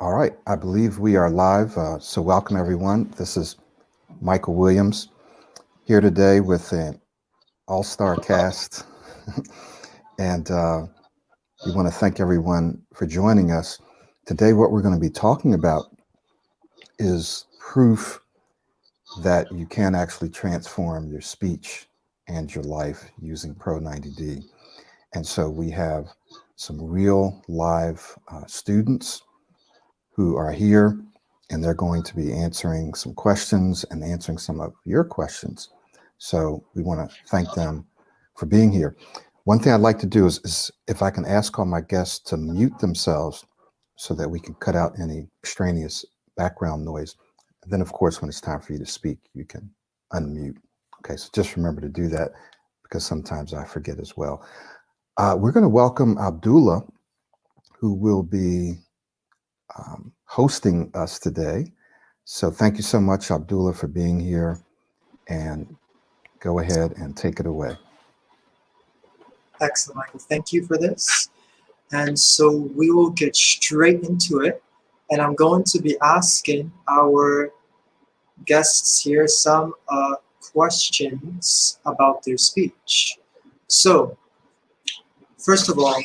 All right, I believe we are live. So welcome everyone. This is Michael Williams here today with an all-star cast. and we want to thank everyone for joining us. Today, what we're going to be talking about is proof that you can actually transform your speech and your life using Pro90d. And so we have some real live students who are here, and they're going to be answering some questions and answering some of your questions. So we want to thank them for being here. One thing I'd like to do is if I can ask all my guests to mute themselves so that we can cut out any extraneous background noise. And then, of course, when it's time for you to speak, you can unmute. Okay, so just remember to do that because sometimes I forget as well. We're going to welcome Abdullah, who will be hosting us today. So thank you so much, Abdullah, for being here, and go ahead and take it away. Excellent, Michael. Thank you for this. And so we will get straight into it. And I'm going to be asking our guests here some questions about their speech. So, first of all,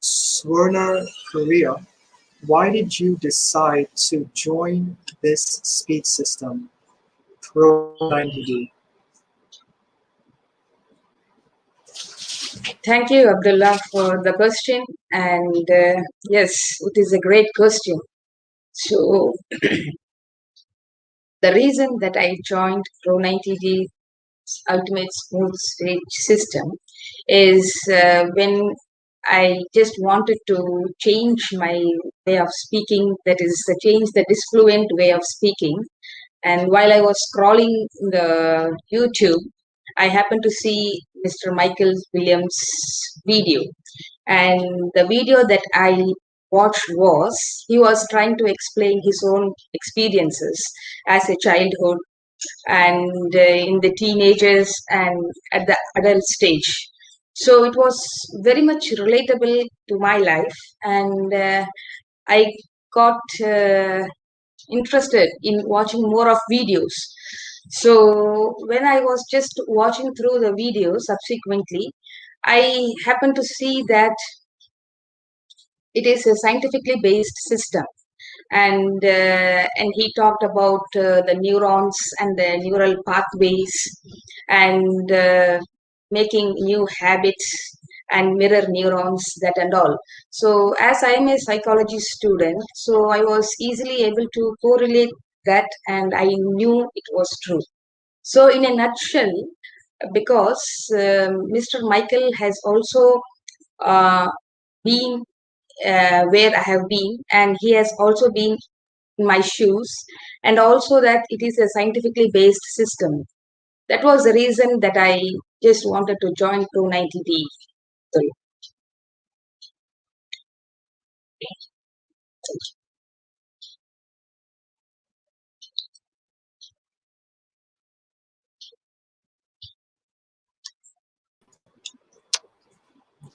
Swarna Korea, why did you decide to join this speech system, Pro90d? Thank you, Abdullah, for the question. And yes, it is a great question. So, the reason that I joined Pro90D Ultimate Smooth Stage System is when I just wanted to change my way of speaking, that is, change the disfluent way of speaking. And while I was scrolling the YouTube, I happened to see Mr. Michael Williams' video. And the video that I watched was he was trying to explain his own experiences as a childhood and in the teenagers and at the adult stage. So it was very much relatable to my life, and I got interested in watching more of videos. So when I was just watching through the video subsequently, I happened to see that it is a scientifically based system, and he talked about the neurons and the neural pathways and making new habits and mirror neurons, that and all. So as I am a psychology student, so I was easily able to correlate that, and I knew it was true. So in a nutshell, because Mr. Michael has also been where I have been, and he has also been in my shoes, and also that it is a scientifically based system. That was the reason that I just wanted to join Pro90d.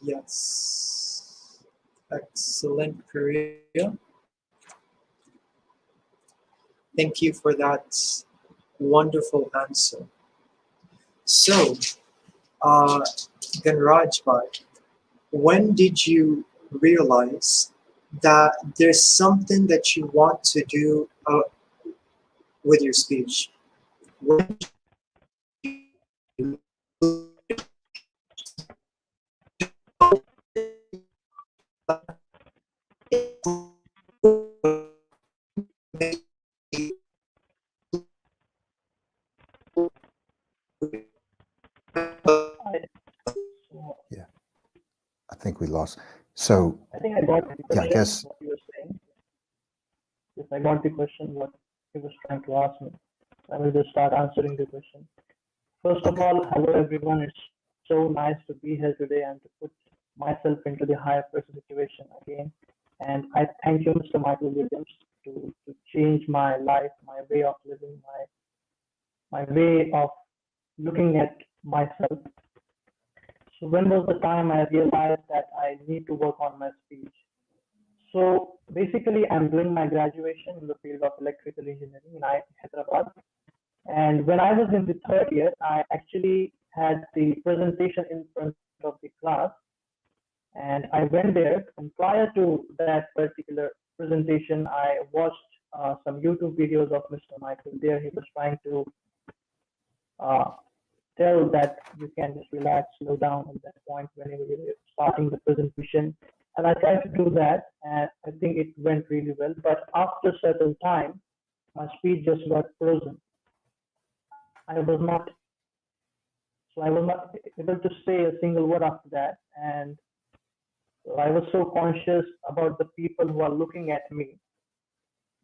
Yes. Excellent, Korea. Thank you for that wonderful answer. So, Ganraj Bhai, when did you realize that there's something that you want to do with your speech? When Yeah, I think we lost. So I think I got the question, yeah, I guess. what you were saying. Yes, I got the question, what he was trying to ask me. I will just start answering the question. First of all, hello everyone. It's so nice to be here today and to put myself into the higher person situation again. And I thank you, Mr. Michael Williams, to change my life, my way of living, my way of looking at myself. So when was the time I realized that I need to work on my speech? So basically, I'm doing my graduation in the field of electrical engineering in IIT Hyderabad. And when I was in the third year, I actually had the presentation in front of the class, and I went there. And prior to that particular presentation, I watched some YouTube videos of Mr. Michael. There, he was trying to uh, tell that you can just relax, slow down at that point whenever you're starting the presentation. And I tried to do that, and I think it went really well. But after a certain time, my speech just got frozen. I was not, so I was not able to say a single word after that, and so I was so conscious about the people who are looking at me.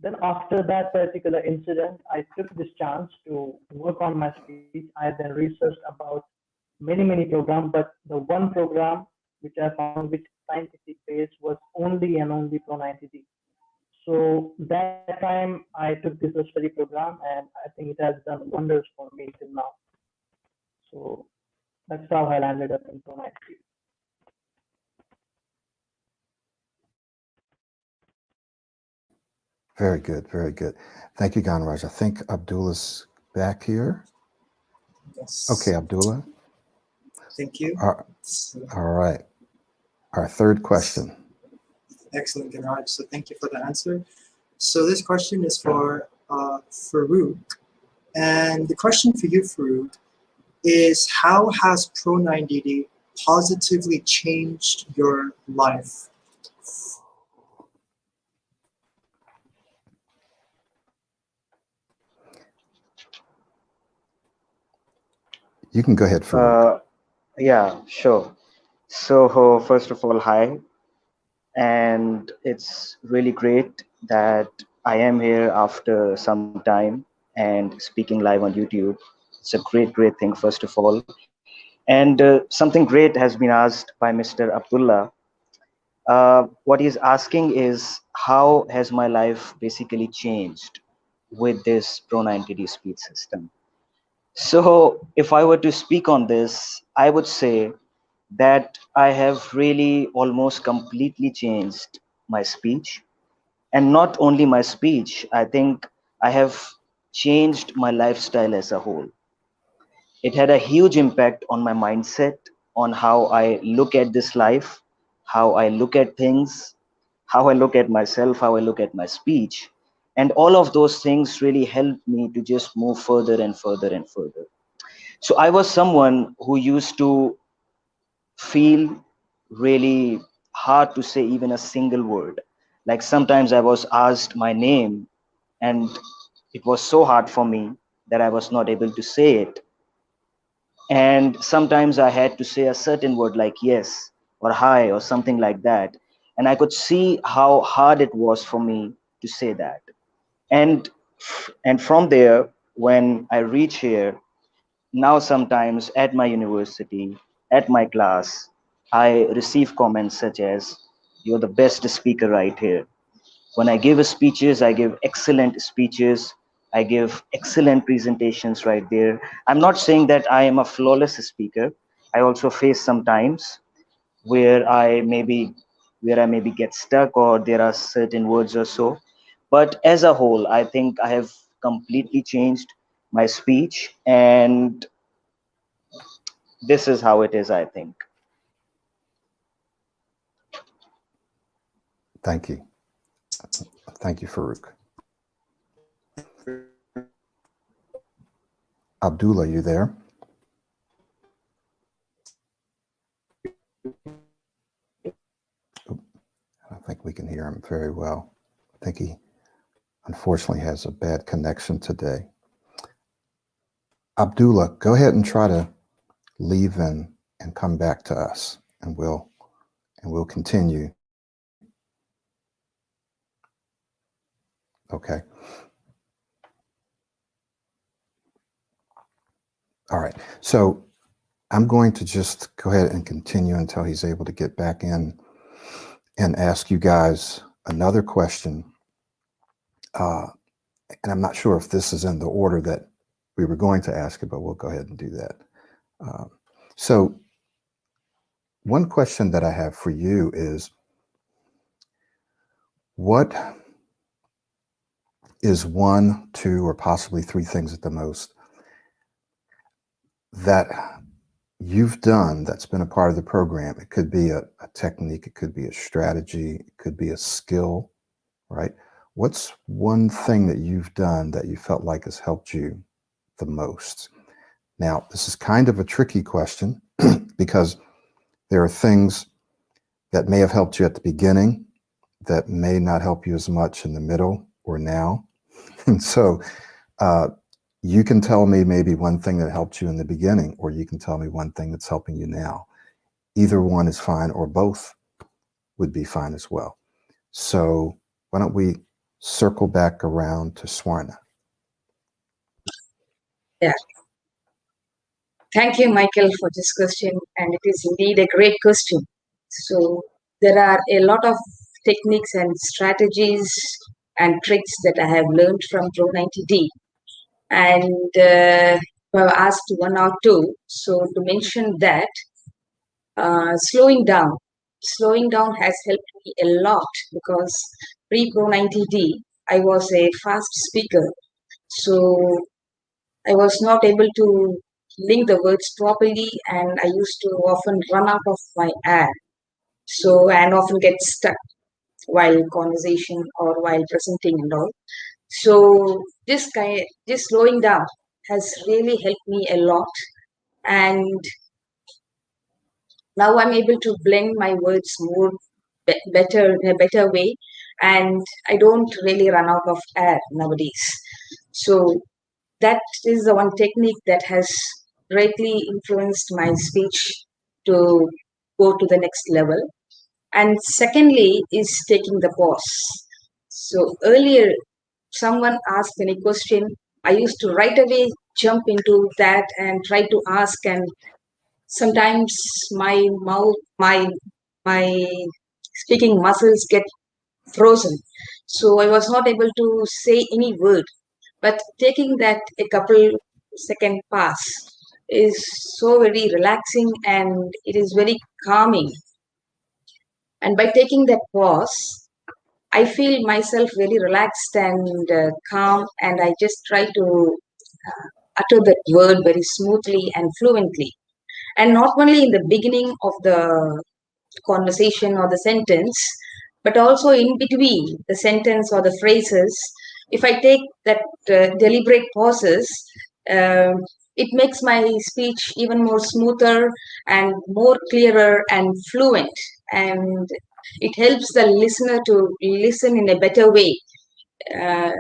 Then after that particular incident, I took this chance to work on my speech. I then researched about many programs, but the one program which I found which scientific base was only and only Pro90d. So that time I took this study program, and I think it has done wonders for me till now. So that's how I landed up in Pro90d. Very good, very good. Thank you, Ganraj. I think Abdullah's back here. Yes. Okay, Abdullah. Thank you. All right. Our third question. Excellent, Ganraj. So thank you for the answer. So this question is for Farouk. And the question for you, Farouk, is how has Pro90d positively changed your life? You can go ahead, Farouk. Yeah, sure. So, first of all, hi. And it's really great that I am here after some time and speaking live on YouTube. It's a great thing, first of all. And something great has been asked by Mr. Abdullah. What he's asking is, how has my life basically changed with this Pro90d speed system? So, if I were to speak on this, I would say that I have really almost completely changed my speech. And not only my speech, I think I have changed my lifestyle as a whole. It had a huge impact on my mindset, on how I look at this life, how I look at things, how I look at myself, how I look at my speech. And all of those things really helped me to just move further and further and further. So I was someone who used to feel really hard to say even a single word. Like sometimes I was asked my name, and it was so hard for me that I was not able to say it. And sometimes I had to say a certain word like yes or hi or something like that. And I could see how hard it was for me to say that. And and from there, when I reach here, now sometimes at my university, at my class, I receive comments such as, "You're the best speaker right here." When I give speeches, I give excellent speeches. I give excellent presentations right there. I'm not saying that I am a flawless speaker. I also face sometimes where I maybe get stuck, or there are certain words or so. But as a whole, I think I have completely changed my speech, and this is how it is, I think. Thank you. Thank you, Farouk. Abdullah, you there? Oh, I don't think we can hear him very well. I think he unfortunately has a bad connection today. Abdullah, go ahead and try to leave and come back to us, and we'll continue. Okay. All right. So I'm going to just go ahead and continue until he's able to get back in and ask you guys another question. And I'm not sure if this is in the order that we were going to ask it, but we'll go ahead and do that. So one question that I have for you is, what is one, two, or possibly three things at the most that you've done that's been a part of the program? It could be a technique, it could be a strategy, it could be a skill, right? What's one thing that you've done that you felt like has helped you the most? Now, this is kind of a tricky question because there are things that may have helped you at the beginning that may not help you as much in the middle or now. And so you can tell me maybe one thing that helped you in the beginning, or you can tell me one thing that's helping you now. Either one is fine, or both would be fine as well. So why don't we circle back around to Swarna? Yeah. Thank you, Michael, for this question. And it is indeed a great question. So there are a lot of techniques and strategies and tricks that I have learned from Pro90d. And I've asked one or two. So to mention that, slowing down. Slowing down has helped me a lot because pre-Pro90d, I was a fast speaker. So I was not able to link the words properly, and I used to often run out of my air. So, and often get stuck while conversation or while presenting and all. So this slowing down has really helped me a lot. And now I'm able to blend my words more better in a better way, and I don't really run out of air nowadays. So that is the one technique that has greatly influenced my speech to go to the next level. And secondly is taking the pause. So earlier, someone asked any question, I used to right away jump into that and try to ask, and sometimes my mouth, my speaking muscles get frozen. So I was not able to say any word. But taking that a couple second pass is so very relaxing, and it is very calming. And by taking that pause, I feel myself very relaxed and calm, and I just try to utter that word very smoothly and fluently. And not only in the beginning of the conversation or the sentence, but also in between the sentence or the phrases. If I take that deliberate pauses, uh, it makes my speech even more smoother and more clearer and fluent. And it helps the listener to listen in a better way. Uh,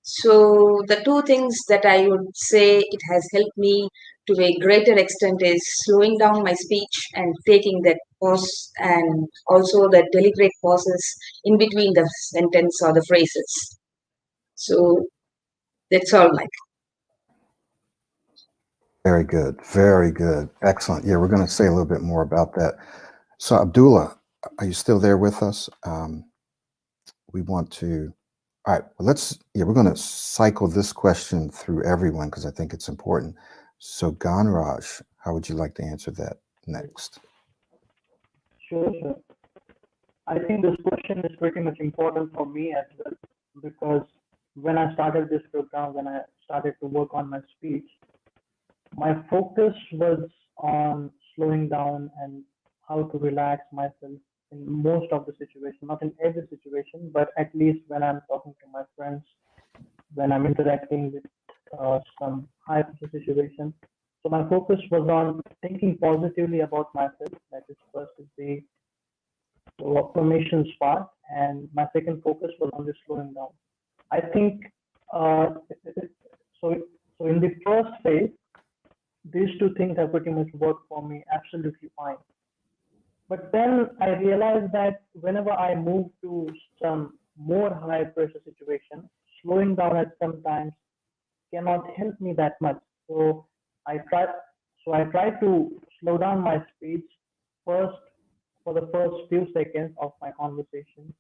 so the two things that I would say it has helped me to a greater extent is slowing down my speech and taking that pause, and also the deliberate pauses in between the sentence or the phrases. So that's all, Mike. Very good. Very good. Excellent. Yeah, we're going to say a little bit more about that. So Abdullah, are you still there with us? We want to, all right, well, we're going to cycle this question through everyone because I think it's important. So Ganraj, how would you like to answer that next? Sure, sure. I think this question is pretty much important for me as well, because when I started this program, when I started to work on my speech, my focus was on slowing down and how to relax myself in most of the situation, not in every situation, but at least when I'm talking to my friends, when I'm interacting with some high pressure situation. So my focus was on thinking positively about myself. That is first is the affirmations part, and my second focus was on the slowing down. I think so. So in the first phase, these two things have pretty much worked for me absolutely fine. But then I realized that whenever I move to some more high pressure situation, slowing down at sometimes cannot help me that much. So I try to slow down my speech first for the first few seconds of my conversation.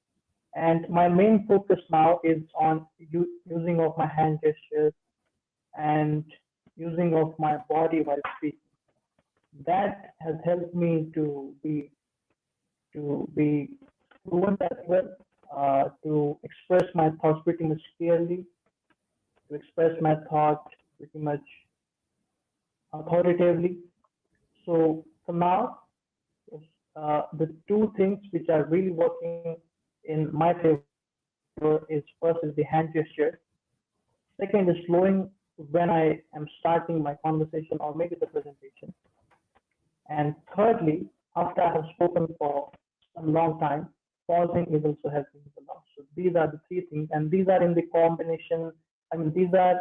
And my main focus now is on using of my hand gestures and using of my body while speaking. That has helped me to be fluent as well. to express my thoughts pretty much clearly, to express my thoughts pretty much authoritatively. So for now, the two things which are really working in my favor is first is the hand gesture, second is slowing when I am starting my conversation or maybe the presentation, and thirdly, after I have spoken for a long time, pausing is also helping a lot. So these are the three things, and these are in the combination. I mean, these are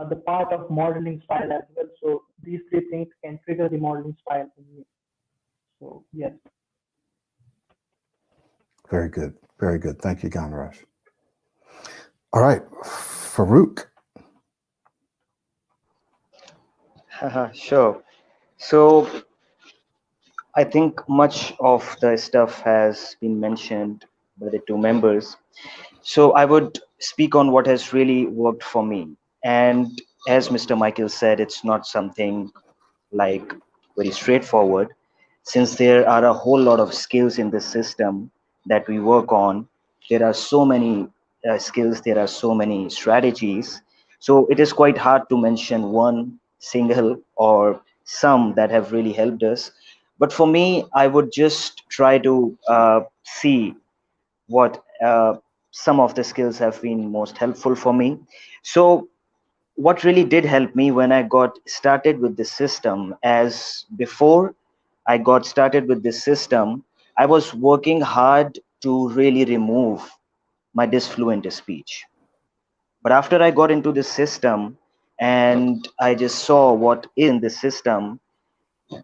the part of modeling style as well. So these three things can trigger the modeling style in me. So yes. Very good. Very good. Thank you, Ganraj. All right, Farouk. Sure. So I think much of the stuff has been mentioned by the two members. So I would speak on what has really worked for me. And as Mr. Michael said, it's not something like very straightforward, since there are a whole lot of skills in the system that we work on. There are so many skills, there are so many strategies. So it is quite hard to mention one single or some that have really helped us. But for me, I would just try to see what some of the skills have been most helpful for me. So what really did help me when I got started with the system, as before I got started with this system, I was working hard to really remove my disfluent speech. But after I got into the system and I just saw what is in the system,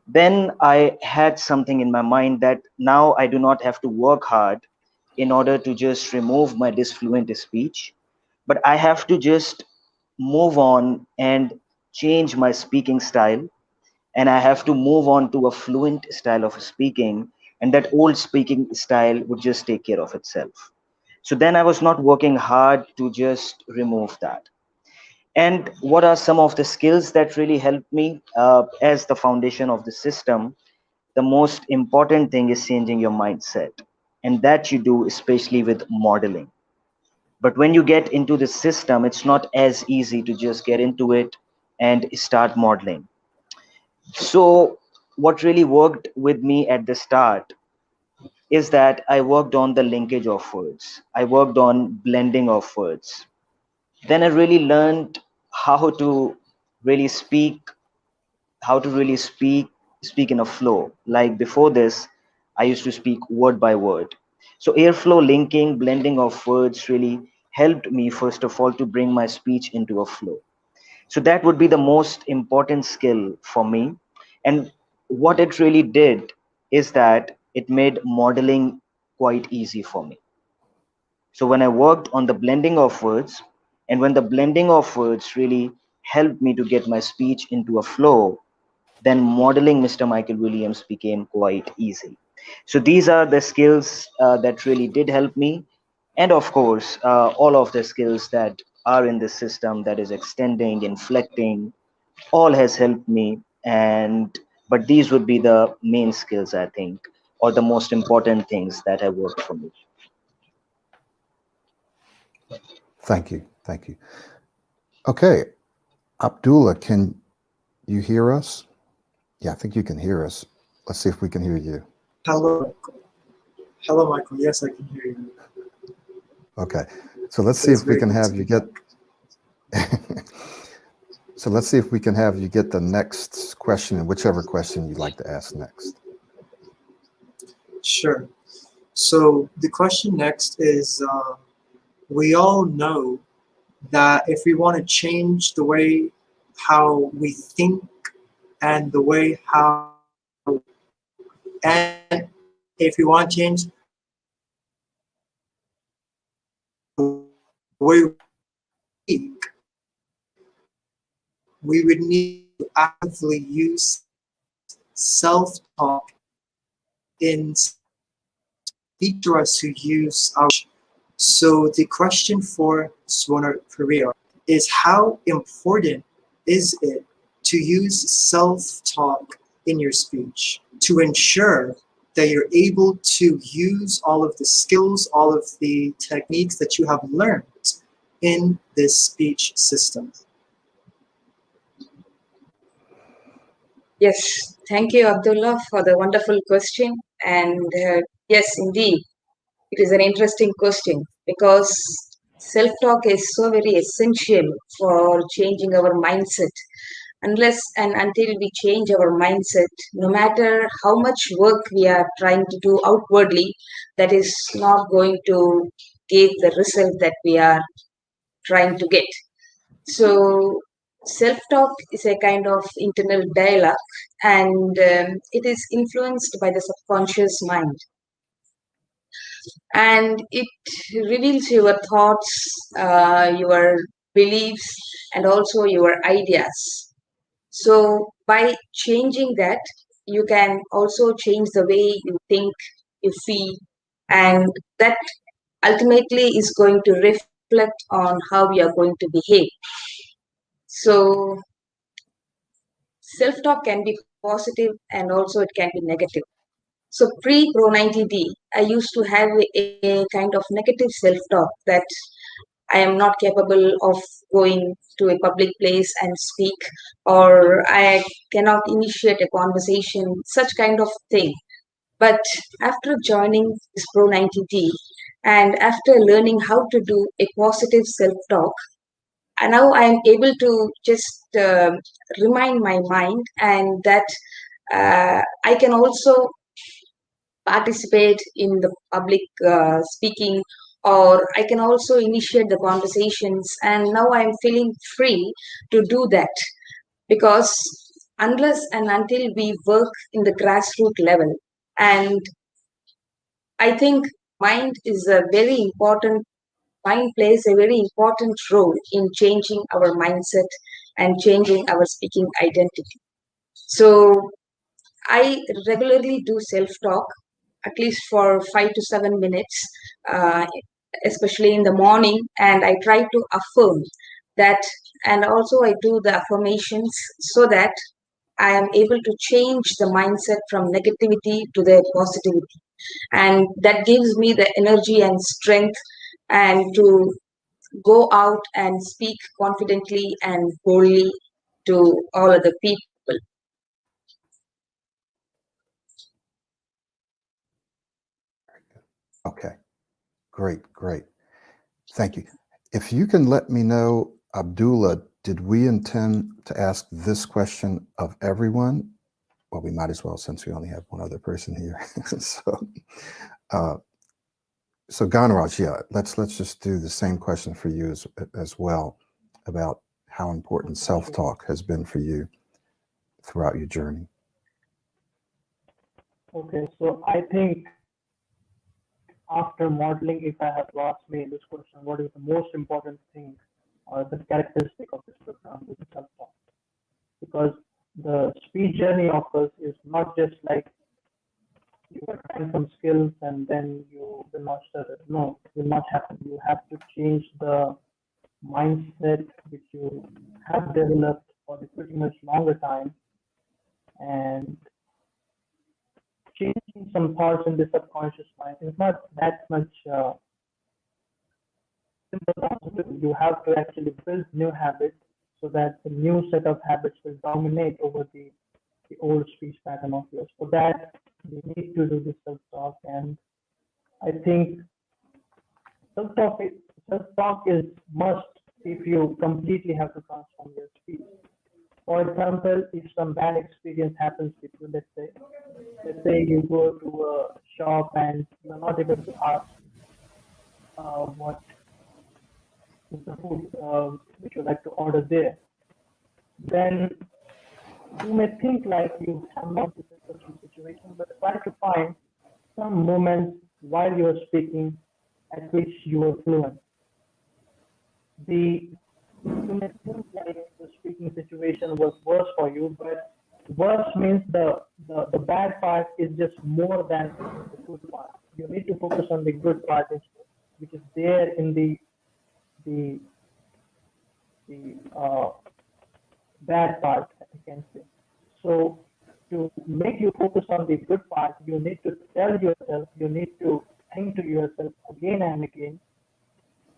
then I had something in my mind that now I do not have to work hard in order to just remove my disfluent speech, but I have to just move on and change my speaking style, and I have to move on to a fluent style of speaking, and that old speaking style would just take care of itself. So then I was not working hard to just remove that. And what are some of the skills that really helped me as the foundation of the system? The most important thing is changing your mindset, and that you do especially with modeling. But when you get into the system, it's not as easy to just get into it and start modeling. So what really worked with me at the start is that I worked on the linkage of words, I worked on blending of words. Then I really learned how to really speak, how to really speak in a flow. Like before this, I used to speak word by word. So airflow, linking, blending of words really helped me first of all to bring my speech into a flow. So that would be the most important skill for me. And what it really did is that it made modeling quite easy for me. So when I worked on the blending of words, and when the blending of words really helped me to get my speech into a flow, then modeling Mr. Michael Williams became quite easy. So these are the skills that really did help me. And of course, all of the skills that are in the system, that is extending, inflecting, all has helped me. And but these would be the main skills, I think, or the most important things that have worked for me. Thank you. Thank you. Okay, Abdullah, can you hear us? Yeah, I think you can hear us. Let's see if we can hear you. Hello, Michael. Hello, Michael. Yes, I can hear you. Okay, so let's see if we can have you get. So let's see if we can have you get the next question, and whichever question you'd like to ask next. Sure. So the question next is, we all know that if we want to change the way how we think and the way how, and if we want to change the way we speak, we would need to actively use self-talk in speech to us who use our. So the question for Swana Korea is, how important is it to use self-talk in your speech to ensure that you're able to use all of the skills, all of the techniques that you have learned in this speech system? Yes, thank you, Abdullah, for the wonderful question. And yes, indeed, it is an interesting question because self-talk is so very essential for changing our mindset. Unless and until we change our mindset, no matter how much work we are trying to do outwardly, that is not going to give the result that we are trying to get. So, self talk is a kind of internal dialogue, and it is influenced by the subconscious mind, and it reveals your thoughts, your beliefs, and also your ideas. So, by changing that, you can also change the way you think, you feel, and that ultimately is going to reflect on how you are going to behave. So, self talk can be positive and also it can be negative. So, pre Pro 90D, I used to have a kind of negative self talk that I am not capable of going to a public place and speak, or I cannot initiate a conversation, such kind of thing. But after joining this Pro 90D and after learning how to do a positive self talk, and now I am able to just remind my mind and that I can also participate in the public speaking, or I can also initiate the conversations, and now I'm feeling free to do that because unless and until we work in the grassroots level, and I think mind is a very important mind plays a very important role in changing our mindset and changing our speaking identity. So I regularly do self talk at least for 5 to 7 minutes, uh, especially in the morning, and I try to affirm that, and also I do the affirmations so that I am able to change the mindset from negativity to the positivity, and that gives me the energy and strength and to go out and speak confidently and boldly to all other people. Okay, great. Thank you. If you can let me know, Abdullah, did we intend to ask this question of everyone? Well, we might as well since we only have one other person here. uh, so Ganraj, yeah, let's just do the same question for you as well about how important self-talk has been for you throughout your journey. Okay, so I think after modeling, if I have to ask me this question, what is the most important thing or the characteristic of this program is self-talk? Because the speech journey of us is not just like you are trying some skills and then you will master it. No, it will not happen. You have to change the mindset which you have developed for the pretty much longer time and changing some thoughts in the subconscious mind. It's not that much simple. You have to actually build new habits so that the new set of habits will dominate over the old speech pattern of yours. For that, you need to do the self-talk, and I think self-talk self-talk is must if you completely have to transform your speech. For example, if some bad experience happens with you, let's say you go to a shop and you're not able to ask what is the food which you like to order there, then you may think like you have not a successful situation, but try to find some moments while you are speaking at which you are fluent. You may think like the speaking situation was worse for you, but worse means the bad part is just more than the good part. You need to focus on the good part, which is there in the the bad part, I can say. So to make you focus on the good part, you need to tell yourself, you need to think to yourself again and again,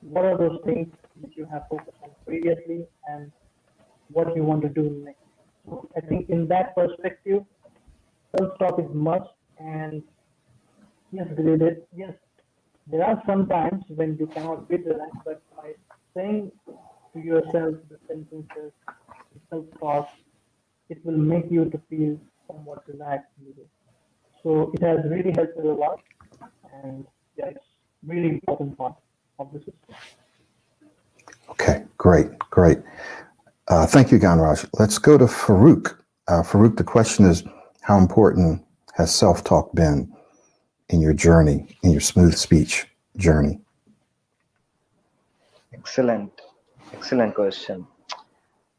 what are those things which you have focused on previously and what you want to do next. So I think in that perspective, self-talk is must. And yes, yes, there are some times when you cannot be relaxed, but by saying to yourself the sentences, the self-talk, it will make you to feel somewhat relaxed in the day. So it has really helped us a lot, and yeah, it's really important part of the system. Okay, great. Thank you, Ganraj. Let's go to Farouk. Farouk, the question is, how important has self-talk been in your journey, in your smooth speech journey? Excellent question.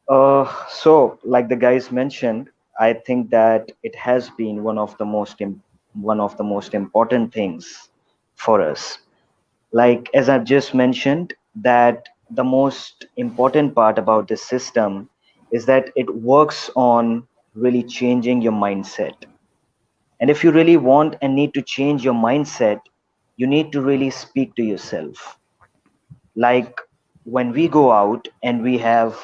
So, like the guys mentioned, I think that it has been one of the most important things for us. Like as I've just mentioned, that the most important part about this system is that it works on really changing your mindset. And if you really want and need to change your mindset, you need to really speak to yourself. Like when we go out and we have,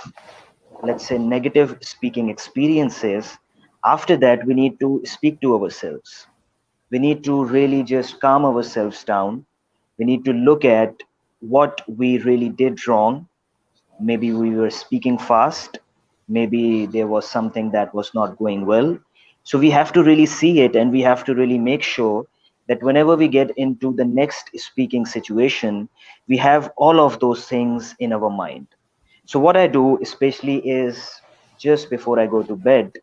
let's say, negative speaking experiences, after that we need to speak to ourselves. We need to really just calm ourselves down. We need to look at what we really did wrong. Maybe we were speaking fast, maybe there was something that was not going well. So we have to really see it, and we have to really make sure that whenever we get into the next speaking situation, we have all of those things in our mind. So what I do especially is, just before I go to bed,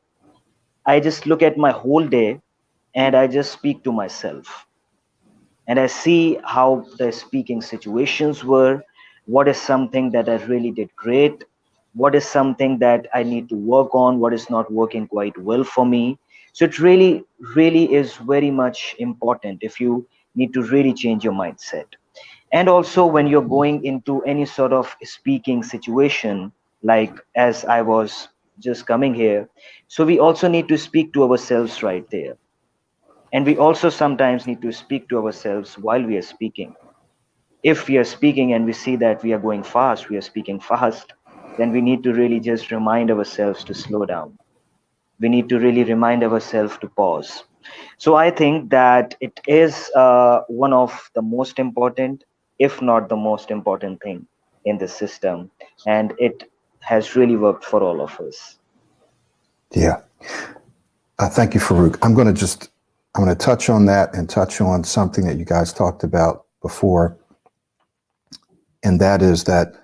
I just look at my whole day and I just speak to myself, and I see how the speaking situations were, what is something that I really did great, what is something that I need to work on, what is not working quite well for me. So it really is very much important if you need to really change your mindset. And also when you're going into any sort of speaking situation, like as I was just coming here, so we also need to speak to ourselves right there, and we also sometimes need to speak to ourselves while we are speaking. If we are speaking and we see that we are going fast, we are speaking fast, then we need to really just remind ourselves to slow down. We need to really remind ourselves to pause. So I think that it is one of the most important, if not the most important thing in the system. And it has really worked for all of us. Yeah. Thank you, Farouk. I'm going to touch on that and touch on something that you guys talked about before. And that is that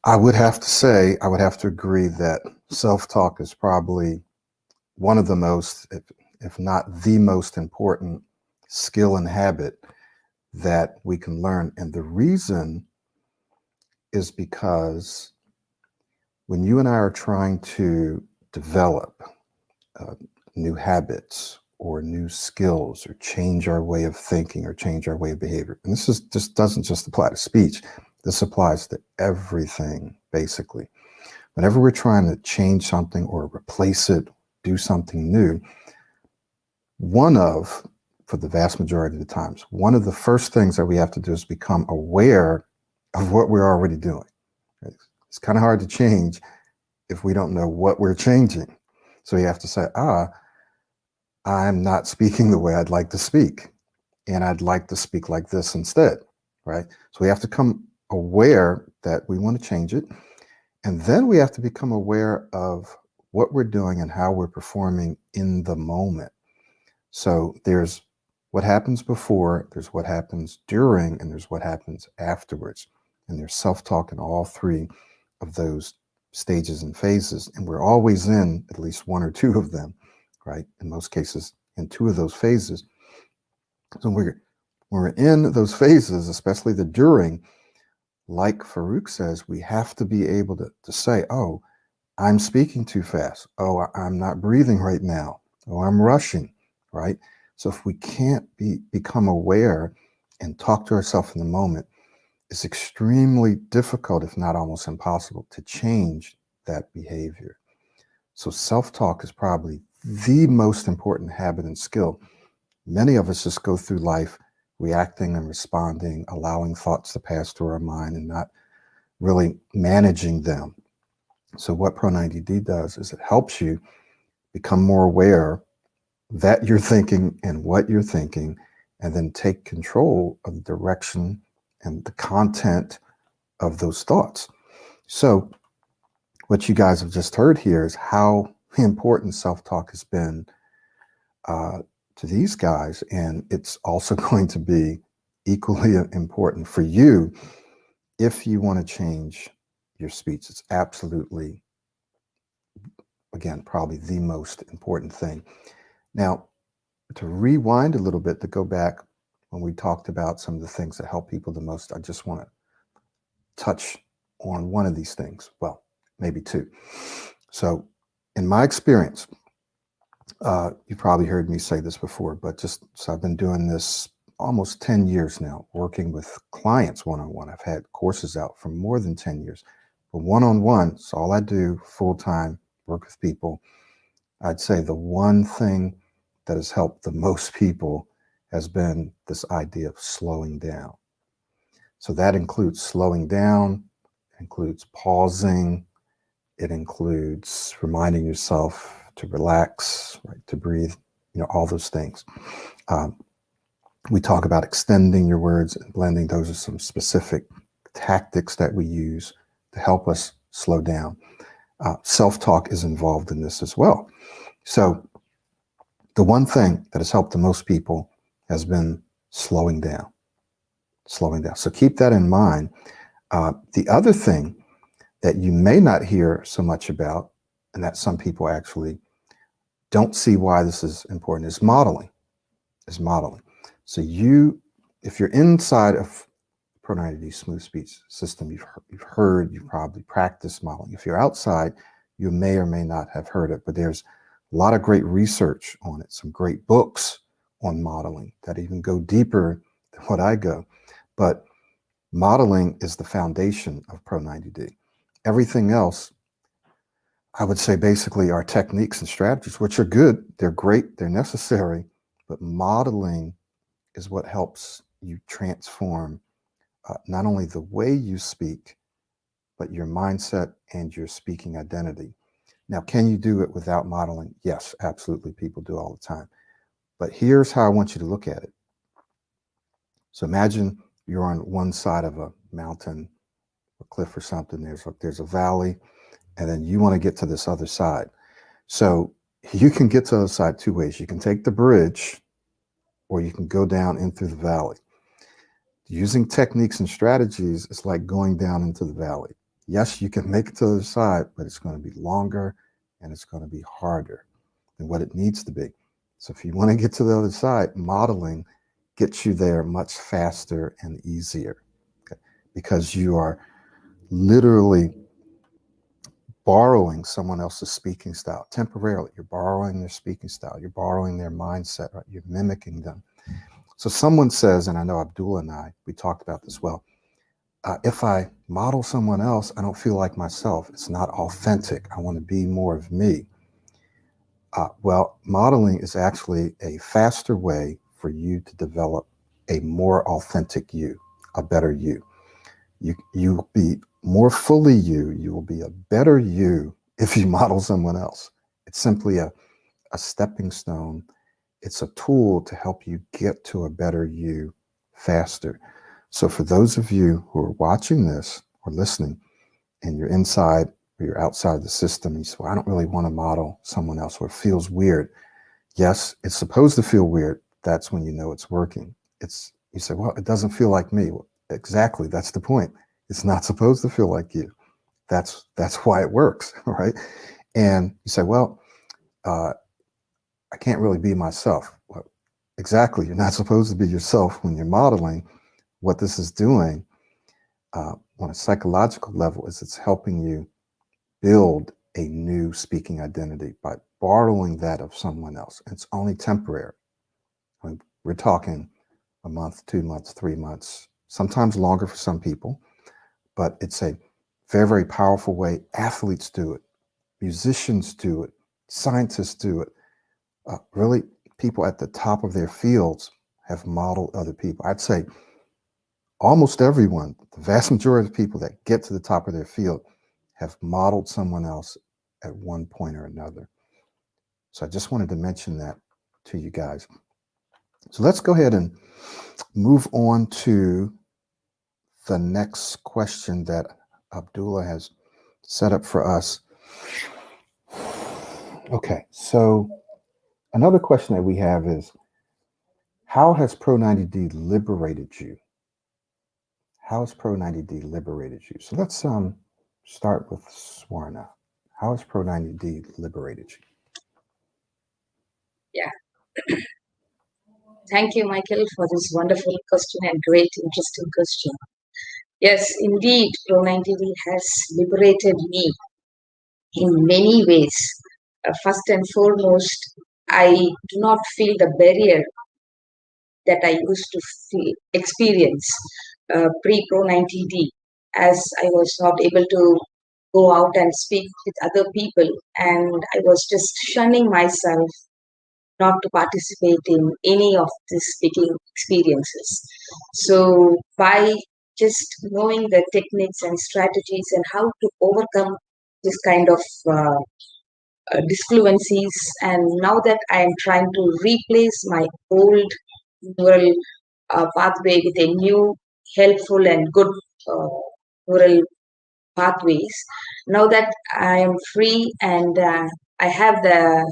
I would have to agree that self-talk is probably one of the most, if not the most important skill and habit that we can learn. And the reason is because when you and I are trying to develop new habits or new skills or change our way of thinking or change our way of behavior, and this doesn't just apply to speech, this applies to everything, basically. Whenever we're trying to change something or replace it, do something new, for the vast majority of the times, one of the first things that we have to do is become aware of what we're already doing. It's kind of hard to change if we don't know what we're changing. So you have to say, I'm not speaking the way I'd like to speak, and I'd like to speak like this instead, right? So we have to become aware that we want to change it. And then we have to become aware of what we're doing and how we're performing in the moment. So there's what happens before, there's what happens during, and there's what happens afterwards. And there's self-talk in all three of those stages and phases. And we're always in at least one or two of them, right? In most cases, in two of those phases. So when we're in those phases, especially the during, like Farouk says, we have to be able to say, oh, I'm speaking too fast. Oh, I'm not breathing right now. Oh, I'm rushing, right? So if we can't become aware and talk to ourselves in the moment, it's extremely difficult, if not almost impossible, to change that behavior. So self-talk is probably the most important habit and skill. Many of us just go through life reacting and responding, allowing thoughts to pass through our mind and not really managing them. So what Pro90d does is it helps you become more aware that you're thinking and what you're thinking, and then take control of the direction and the content of those thoughts. So what you guys have just heard here is how important self-talk has been to these guys, and it's also going to be equally important for you if you want to change your speech. It's absolutely, again, probably the most important thing. Now, to rewind a little bit, to go back when we talked about some of the things that help people the most, I just want to touch on one of these things. Well, maybe two. So in my experience, you probably heard me say this before, but so I've been doing this almost 10 years now, working with clients one-on-one. I've had courses out for more than 10 years, but one-on-one, it's all I do full-time, work with people. I'd say the one thing that has helped the most people has been this idea of slowing down. So that includes slowing down, it includes pausing, it includes reminding yourself to relax, right, to breathe, all those things. We talk about extending your words and blending. Those are some specific tactics that we use to help us slow down. Self-talk is involved in this as well. So the one thing that has helped the most people has been slowing down. So keep that in mind. The other thing that you may not hear so much about, and that some people actually don't see why this is important, is modeling. So if you're inside of Pro90d smooth speech system, you've probably practiced modeling. If you're outside, you may or may not have heard it, but there's a lot of great research on it, some great books on modeling that even go deeper than what I go. But modeling is the foundation of Pro90d. Everything else, I would say, basically are techniques and strategies, which are good, they're great, they're necessary, but modeling is what helps you transform not only the way you speak, but your mindset and your speaking identity. Now, can you do it without modeling? Yes, absolutely. People do all the time. But here's how I want you to look at it. So imagine you're on one side of a mountain, a cliff or something. There's a valley, and then you want to get to this other side. So you can get to the other side two ways. You can take the bridge, or you can go down in through the valley. Using techniques and strategies is like going down into the valley. Yes, you can make it to the other side, but it's going to be longer and it's going to be harder than what it needs to be. So if you want to get to the other side, modeling gets you there much faster and easier, okay? Because you are literally borrowing someone else's speaking style temporarily. You're borrowing their speaking style. You're borrowing their mindset, right? You're mimicking them. So someone says, and I know Abdullah and we talked about this well, if I model someone else, I don't feel like myself. It's not authentic. I want to be more of me. Well, modeling is actually a faster way for you to develop a more authentic you, a better you. You'll be more fully you. You will be a better you if you model someone else. It's simply a stepping stone. It's a tool to help you get to a better you faster. So for those of you who are watching this or listening, and you're inside or you're outside the system, you say, well, I don't really want to model someone else, or it feels weird. Yes, it's supposed to feel weird. That's when you know it's working. You say, well, it doesn't feel like me. Well, exactly, that's the point. It's not supposed to feel like you. That's why it works, right? And you say, well, I can't really be myself. Well, exactly, you're not supposed to be yourself when you're modeling. What this is doing on a psychological level is it's helping you build a new speaking identity by borrowing that of someone else. It's only temporary. I mean, we're talking a month, 2 months, 3 months, sometimes longer for some people, but it's a very, very powerful way. Athletes do it, musicians do it, scientists do it. Really, people at the top of their fields have modeled other people. I'd say almost everyone, the vast majority of people that get to the top of their field have modeled someone else at one point or another. So I just wanted to mention that to you guys. So let's go ahead and move on to the next question that Abdullah has set up for us. Okay, so another question that we have is, how has Pro90d liberated you? How has Pro90d liberated you? So let's start with Swarna. How has Pro90d liberated you? Yeah. Thank you, Michael, for this wonderful question and great, interesting question. Yes, indeed, Pro90d has liberated me in many ways. First and foremost, I do not feel the barrier that I used to experience pre-Pro90d, as I was not able to go out and speak with other people, and I was just shunning myself not to participate in any of these speaking experiences. So by just knowing the techniques and strategies and how to overcome this kind of disfluencies, and now that I am trying to replace my old neural pathway with a new helpful and good neural pathways, now that I am free and I have the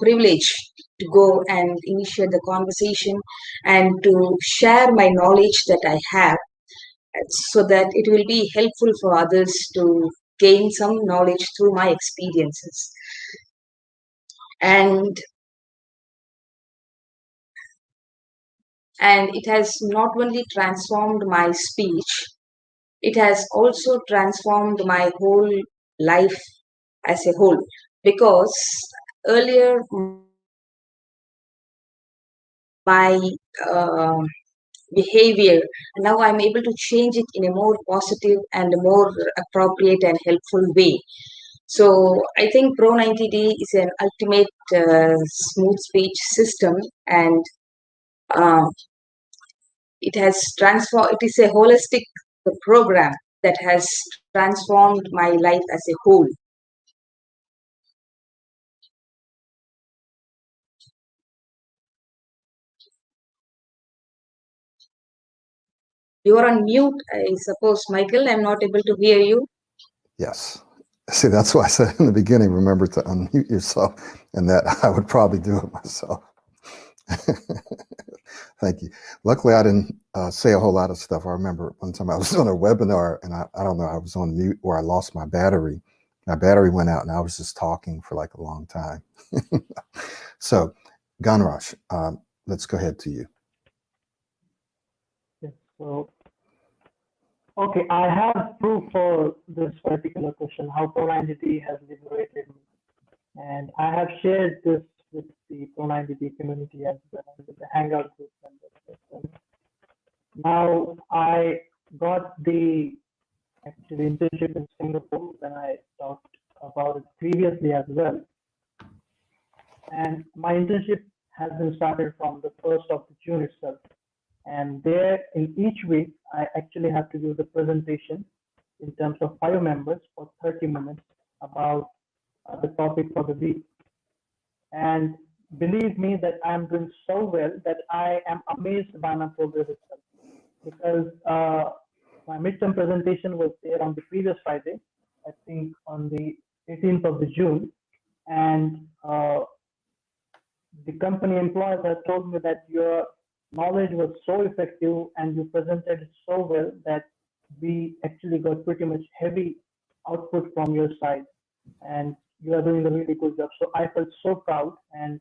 privilege to go and initiate the conversation and to share my knowledge that I have, so that it will be helpful for others to gain some knowledge through my experiences. And it has not only transformed my speech, it has also transformed my whole life as a whole, because earlier my behavior, now I'm able to change it in a more positive and more appropriate and helpful way. So I think Pro90d is an ultimate smooth speech system, and uh, it has transformed. It is a holistic program that has transformed my life as a whole. You are on mute, I suppose, Michael. I'm not able to hear you. Yes. See, that's why I said in the beginning, remember to unmute yourself, and that I would probably do it myself. Thank you. Luckily, I didn't say a whole lot of stuff. I remember one time I was on a webinar, and I don't know, I was on mute, or I lost my battery. My battery went out, and I was just talking for like a long time. So, Ganraj, let's go ahead to you. Yes, so, okay, I have proof for this particular question, how Pro90d has liberated me. And I have shared this with the Pro90d community as well, with the Hangout group members. Now, I got the actually internship in Singapore when I talked about it previously as well. And my internship has been started from the 1st of June itself. And there, in each week, I actually have to do the presentation in terms of 5 members for 30 minutes about the topic for the week. And believe me that I'm doing so well that I am amazed by my progress itself. Because my midterm presentation was there on the previous Friday, I think on the 18th of June. And the company employees have told me that your knowledge was so effective and you presented it so well that we actually got pretty much heavy output from your side, and you are doing a really good job. So I felt so proud, and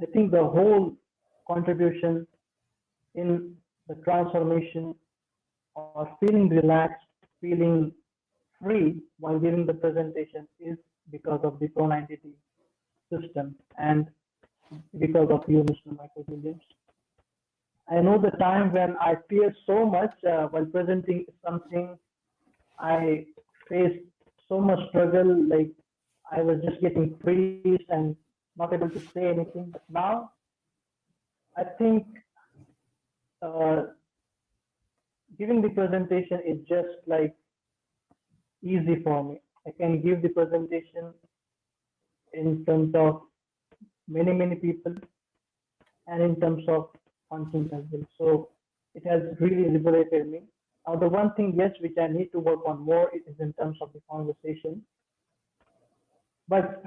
I think the whole contribution in the transformation or feeling relaxed, feeling free while giving the presentation is because of the Pro90d system and because of you, Mr. Michael Williams. I know the time when I fear so much while presenting something, I faced so much struggle, like I was just getting freezed and not able to say anything. But now I think giving the presentation is just like easy for me. I can give the presentation in front of many people and in terms of content as well. So it has really liberated me. Now the one thing, yes, which I need to work on more is in terms of the conversation. But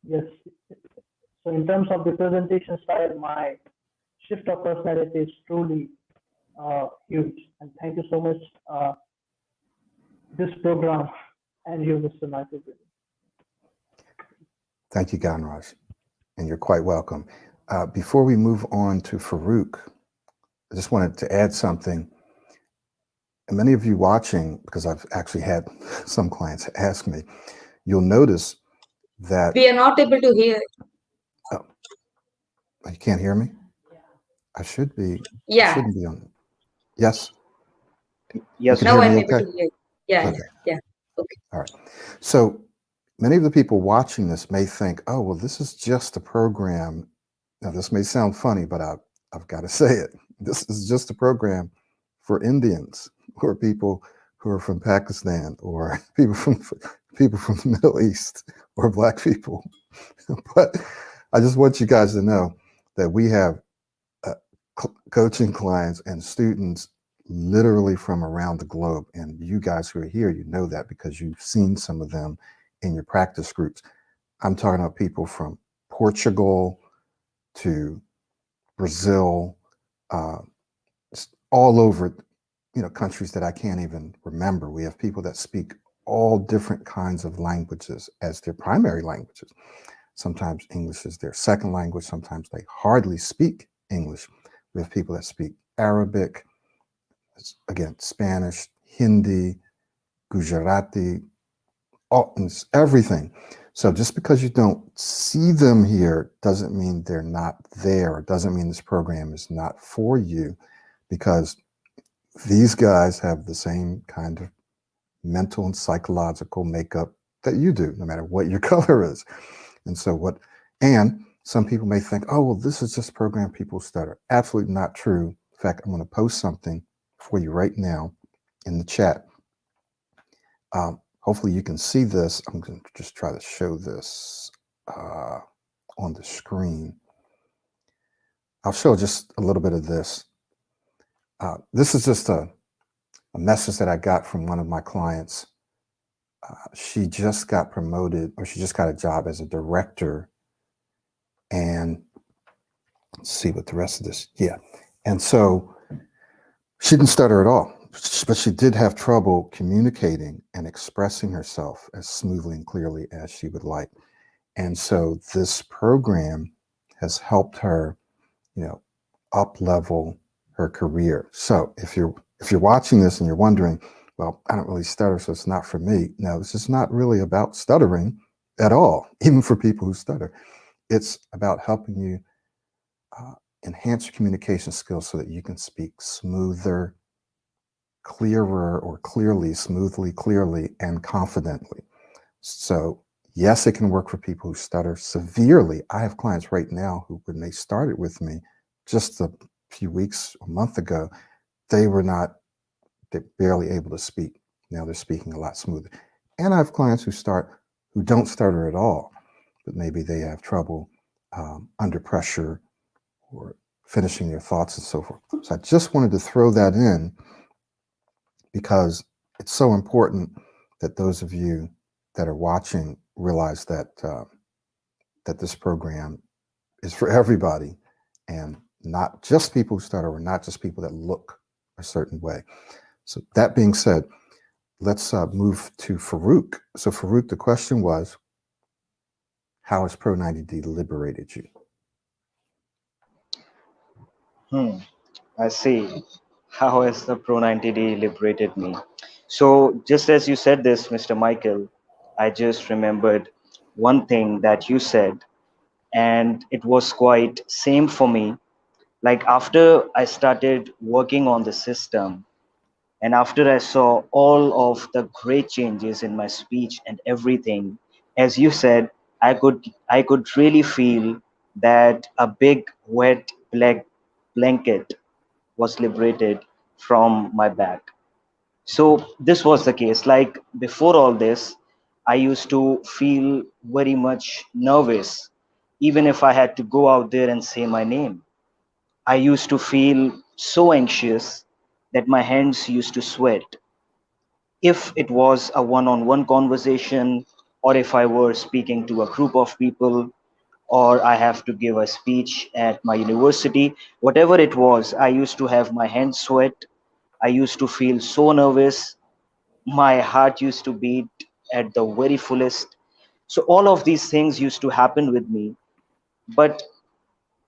yes, so in terms of the presentation style, my shift of personality is truly huge. And thank you so much, this program and you, Mr. Michael. Thank you, Ganraj, and you're quite welcome. Before we move on to Farouk, I just wanted to add something. And many of you watching, because I've actually had some clients ask me, you'll notice that We are not able to hear. oh, you can't hear me? I should be. Yeah. I shouldn't be on. Yes. Yes, You can Now hear I'm me able okay? to hear. Yeah. Okay. Yeah. Okay. All right. So many of the people watching this may think, oh, well, this is just a program. Now, this may sound funny, but I've got to say it. This is just a program for Indians or people who are from Pakistan or people from the Middle East or Black people. But I just want you guys to know that we have coaching clients and students literally from around the globe. And you guys who are here, you know that because you've seen some of them in your practice groups. I'm talking about people from Portugal to Brazil, all over, countries that I can't even remember. We have people that speak all different kinds of languages as their primary languages. Sometimes English is their second language. Sometimes they hardly speak English. We have people that speak Arabic, again, Spanish, Hindi, Gujarati, everything. So just because you don't see them here doesn't mean they're not there. It doesn't mean this program is not for you, because these guys have the same kind of mental and psychological makeup that you do, no matter what your color is. And so and some people may think, oh, well, this is just a program people stutter. Absolutely not true. In fact, I'm going to post something for you right now in the chat. Hopefully you can see this. I'm going to just try to show this on the screen. I'll show just a little bit of this. This is just a message that I got from one of my clients. She just got promoted, or she just got a job as a director. And let's see what the rest of this, yeah. And so she didn't stutter at all, but she did have trouble communicating and expressing herself as smoothly and clearly as she would like. And so this program has helped her, up level her career. So if you're watching this and you're wondering, well, I don't really stutter, so it's not for me. No, this is not really about stuttering at all, even for people who stutter. It's about helping you enhance your communication skills so that you can speak smoother, clearer, or clearly, smoothly, clearly, and confidently. So yes, it can work for people who stutter severely. I have clients right now who, when they started with me just a few weeks, a month ago, they're barely able to speak. Now they're speaking a lot smoother. And I have clients who don't stutter at all, but maybe they have trouble under pressure or finishing their thoughts and so forth. So I just wanted to throw that in because it's so important that those of you that are watching realize that that this program is for everybody, and not just people who stutter, or not just people that look a certain way. So that being said, let's move to Farouk. So Farouk, the question was, how has Pro90d liberated you? I see. How has the Pro90d liberated me? So just as you said this, Mr. Michael, I just remembered one thing that you said, and it was quite same for me. Like after I started working on the system, and after I saw all of the great changes in my speech and everything, as you said, I could really feel that a big wet black blanket was liberated from my back. So this was the case. Like before all this, I used to feel very much nervous, even if I had to go out there and say my name. I used to feel so anxious that my hands used to sweat. If it was a one on one conversation, or if I were speaking to a group of people, or I have to give a speech at my university, whatever it was, I used to have my hands sweat. I used to feel so nervous. My heart used to beat at the very fullest. So, all of these things used to happen with me. But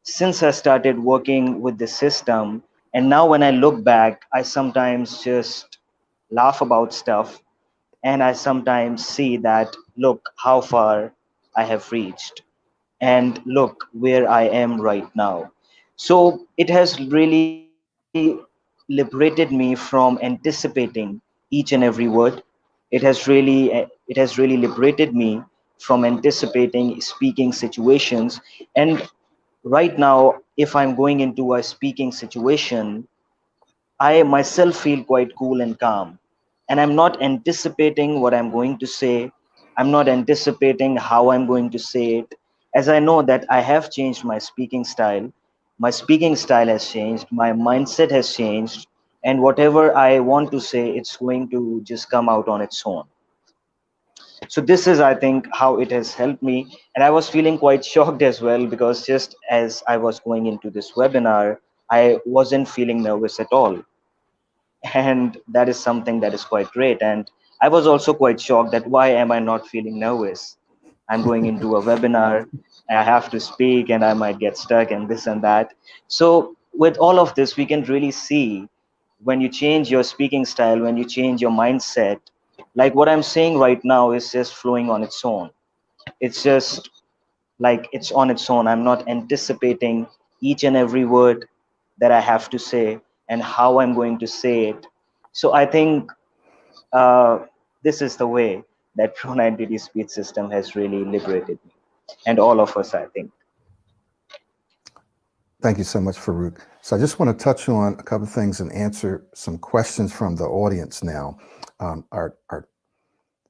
since I started working with the system, and now when I look back, I sometimes just laugh about stuff, and I sometimes see that, look how far I have reached, and look where I am right now. So it has really liberated me from anticipating each and every word. It has really liberated me from anticipating speaking situations. And right now, if I'm going into a speaking situation, I myself feel quite cool and calm. And I'm not anticipating what I'm going to say. I'm not anticipating how I'm going to say it. As I know that I have changed my speaking style, has changed, my mindset has changed, and whatever I want to say, it's going to just come out on its own. So this is, I think, how it has helped me. And I was feeling quite shocked as well, because just as I was going into this webinar, I wasn't feeling nervous at all, and that is something that is quite great. And I was also quite shocked that why am I not feeling nervous? I'm going into a webinar, I have to speak, and I might get stuck and this and that. So with all of this, we can really see, when you change your speaking style, when you change your mindset, like what I'm saying right now is just flowing on its own. It's just like it's on its own. I'm not anticipating each and every word that I have to say and how I'm going to say it. So I think uh, this is the way that Pro90d speech system has really liberated me, and all of us, I think. Thank you so much, Farouk. So I just want to touch on a couple of things and answer some questions from the audience now. Our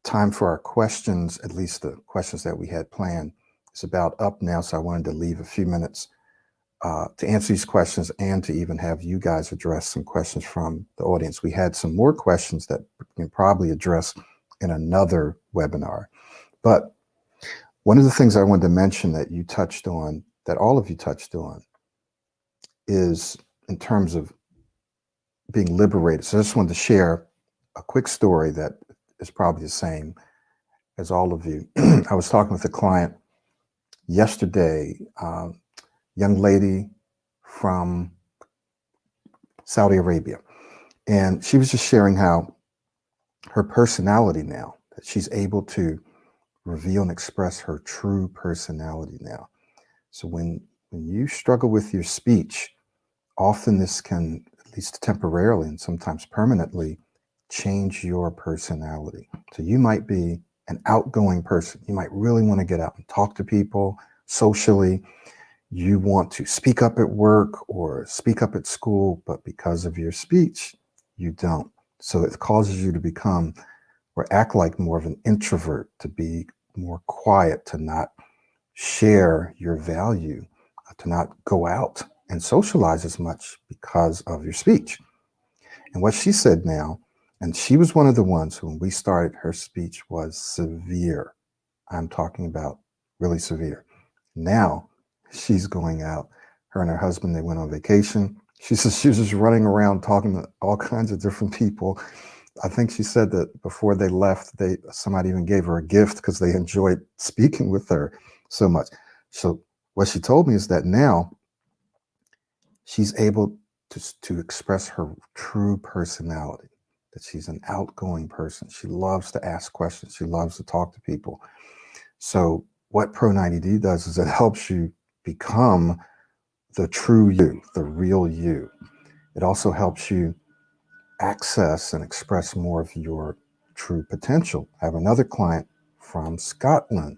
time for our questions, at least the questions that we had planned, is about up now. So I wanted to leave a few minutes to answer these questions and to even have you guys address some questions from the audience. We had some more questions that we can probably address in another webinar. But one of the things I wanted to mention that you touched on, that all of you touched on, is in terms of being liberated. So I just wanted to share a quick story that is probably the same as all of you. I was talking with a client yesterday, young lady from Saudi Arabia, and she was just sharing how her personality now, that she's able to reveal and express her true personality now. So when you struggle with your speech, often this can, at least temporarily and sometimes permanently, change your personality. So you might be an outgoing person. You might really want to get out and talk to people socially. You want to speak up at work or speak up at school, but because of your speech, you don't. So it causes you to become or act like more of an introvert, to be more quiet, to not share your value, to not go out and socialize as much because of your speech. And what she said now, and she was one of the ones who, when we started, her speech was severe. I'm talking about really severe. Now she's going out. Her and her husband, they went on vacation. She says she was just running around talking to all kinds of different people. I think she said that before they left, somebody even gave her a gift because they enjoyed speaking with her so much. So what she told me is that now she's able to express her true personality, that she's an outgoing person. She loves to ask questions. She loves to talk to people. So what Pro90d does is it helps you become the true you, the real you. It also helps you access and express more of your true potential. I have another client from Scotland.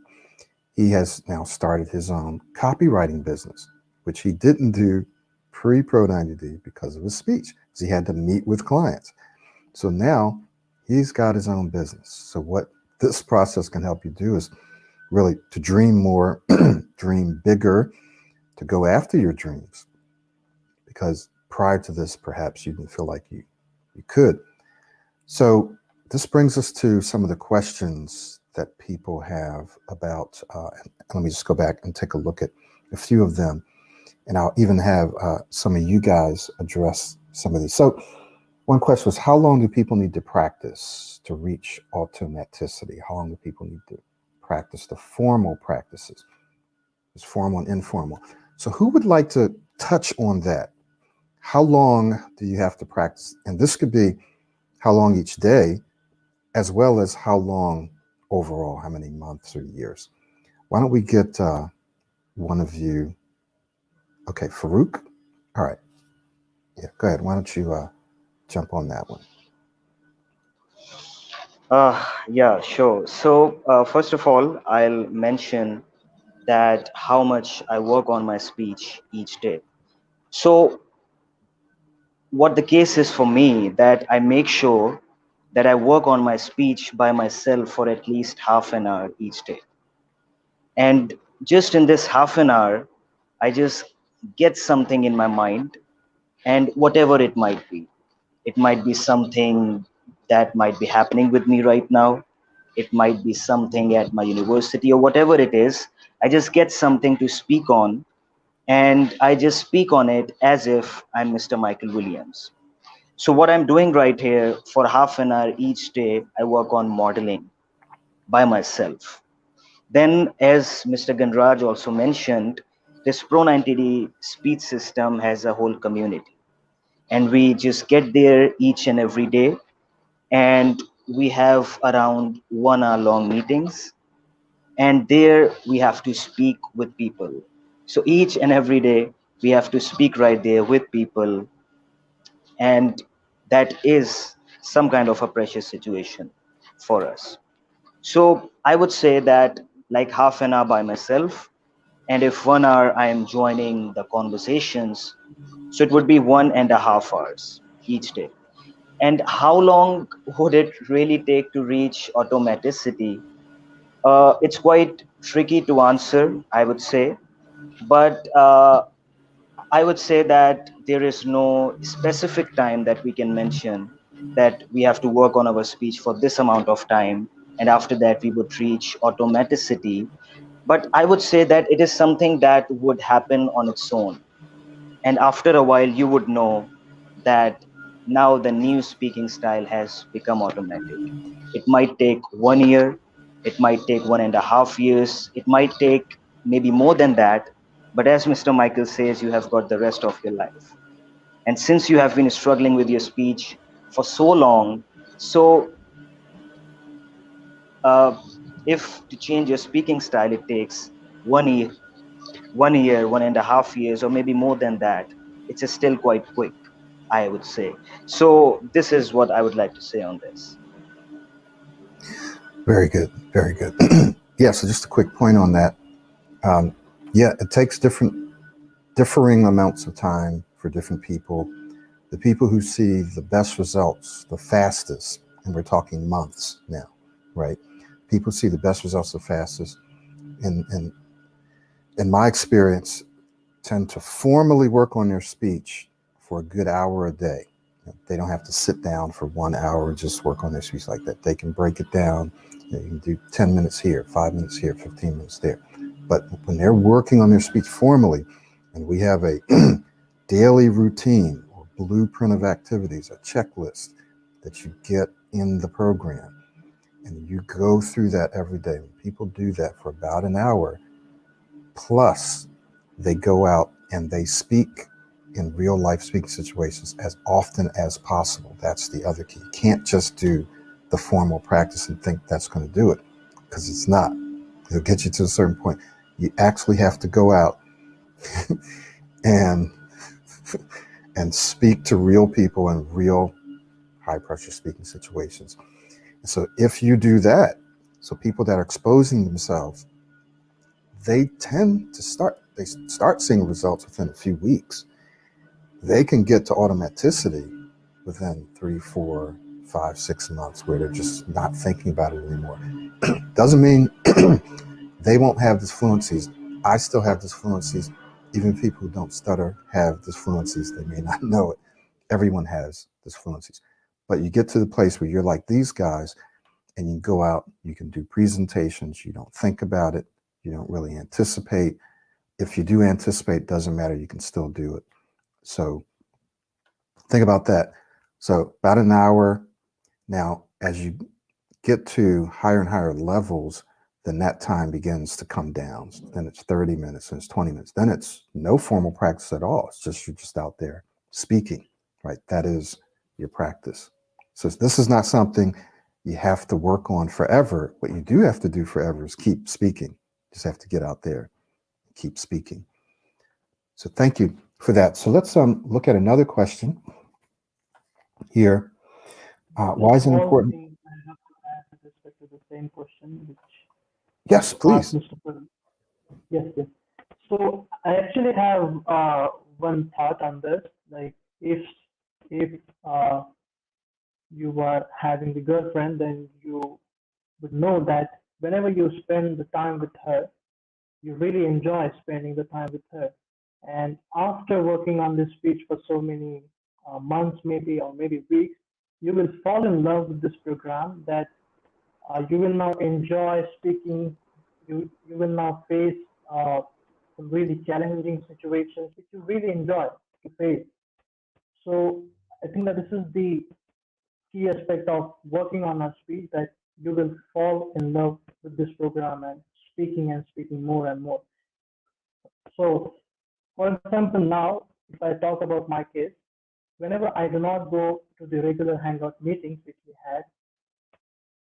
he has now started his own copywriting business, which he didn't do pre-Pro90d because of his speech, because he had to meet with clients. So now he's got his own business. So what this process can help you do is really to dream more, dream bigger, to go after your dreams. Because prior to this, perhaps you didn't feel like you could. So this brings us to some of the questions that people have about, let me just go back and take a look at a few of them. And I'll even have some of you guys address some of these. So one question was, how long do people need to practice to reach automaticity? How long do people need to practice the formal practices? There's formal and informal. So who would like to touch on that? How long do you have to practice? And this could be how long each day, as well as how long overall, how many months or years. Why don't we get one of you? Okay, Farouk. All right. Yeah, go ahead. Why don't you jump on that one? Yeah, sure. So, first of all, I'll mention that how much I work on my speech each day. So, what the case is for me, that I make sure that I work on my speech by myself for at least half an hour each day. And just in this half an hour, I just get something in my mind, and whatever it might be. It might be something that might be happening with me right now. It might be something at my university or whatever it is. I just get something to speak on, and I just speak on it as if I'm Mr. Michael Williams. So, what I'm doing right here for half an hour each day, I work on modeling by myself. Then, as Mr. Ganraj also mentioned, this Pro90d speech system has a whole community. And we just get there each and every day. And we have around 1 hour long meetings. And there we have to speak with people. So each and every day, we have to speak right there with people. And that is some kind of a precious situation for us. So I would say that like half an hour by myself, and if 1 hour I am joining the conversations, so it would be 1.5 hours each day. And how long would it really take to reach automaticity? It's quite tricky to answer, I would say, but I would say that there is no specific time that we can mention that we have to work on our speech for this amount of time, and after that we would reach automaticity. But I would say that it is something that would happen on its own. And after a while, you would know that now the new speaking style has become automatic. It might take 1 year, it might take 1.5 years, it might take maybe more than that. But as Mr. Michael says, you have got the rest of your life. And since you have been struggling with your speech for so long, so uh, if to change your speaking style, it takes 1 year, 1 year, 1.5 years, or maybe more than that, it's still quite quick, I would say. So this is what I would like to say on this. Very good. Very good. Yeah, so just a quick point on that. Yeah, it takes differing amounts of time for different people. The people who see the best results the fastest, and we're talking months now, right? People see the best results the fastest. And in my experience, tend to formally work on their speech for a good hour a day. They don't have to sit down for 1 hour and just work on their speech like that. They can break it down. You can do 10 minutes here, 5 minutes here, 15 minutes there. But when they're working on their speech formally, and we have a daily routine or blueprint of activities, a checklist that you get in the program, and you go through that every day. When people do that for about an hour, plus they go out and they speak in real life speaking situations as often as possible. That's the other key. You can't just do the formal practice and think that's going to do it, because it's not. It'll get you to a certain point. You actually have to go out and speak to real people in real high pressure speaking situations. So if you do that, so people that are exposing themselves they tend to start seeing results within a few weeks. They can get to automaticity within 3, 4, 5, 6 months, where they're just not thinking about it anymore. Doesn't mean they won't have disfluencies. I still have disfluencies. Even people who don't stutter have disfluencies. They may not know it. Everyone has disfluencies. But you get to the place where you're like these guys, and you go out, you can do presentations, you don't think about it, you don't really anticipate. If you do anticipate, doesn't matter, you can still do it. So think about that. So about an hour. Now, as you get to higher and higher levels, then that time begins to come down. Then it's 30 minutes, and it's 20 minutes. Then it's no formal practice at all. It's just, you're just out there speaking, right? That is your practice. So this is not something you have to work on forever. What you do have to do forever is keep speaking. You just have to get out there and keep speaking. So thank you for that. So let's look at another question here. Why is it important? I have to add with respect to the same question, which Yes, please. Mr. Pearl. Yes. So I actually have one thought on this. Like, if you are having the girlfriend, then you would know that whenever you spend the time with her, you really enjoy spending the time with her. And after working on this speech for so many months, maybe, or maybe weeks, you will fall in love with this program, that you will now enjoy speaking. You will now face some really challenging situations which you really enjoy to face. So I think that this is the key aspect of working on our speech, that you will fall in love with this program and speaking more and more. So, for example, now, if I talk about my case, whenever I do not go to the regular Hangout meetings which we had,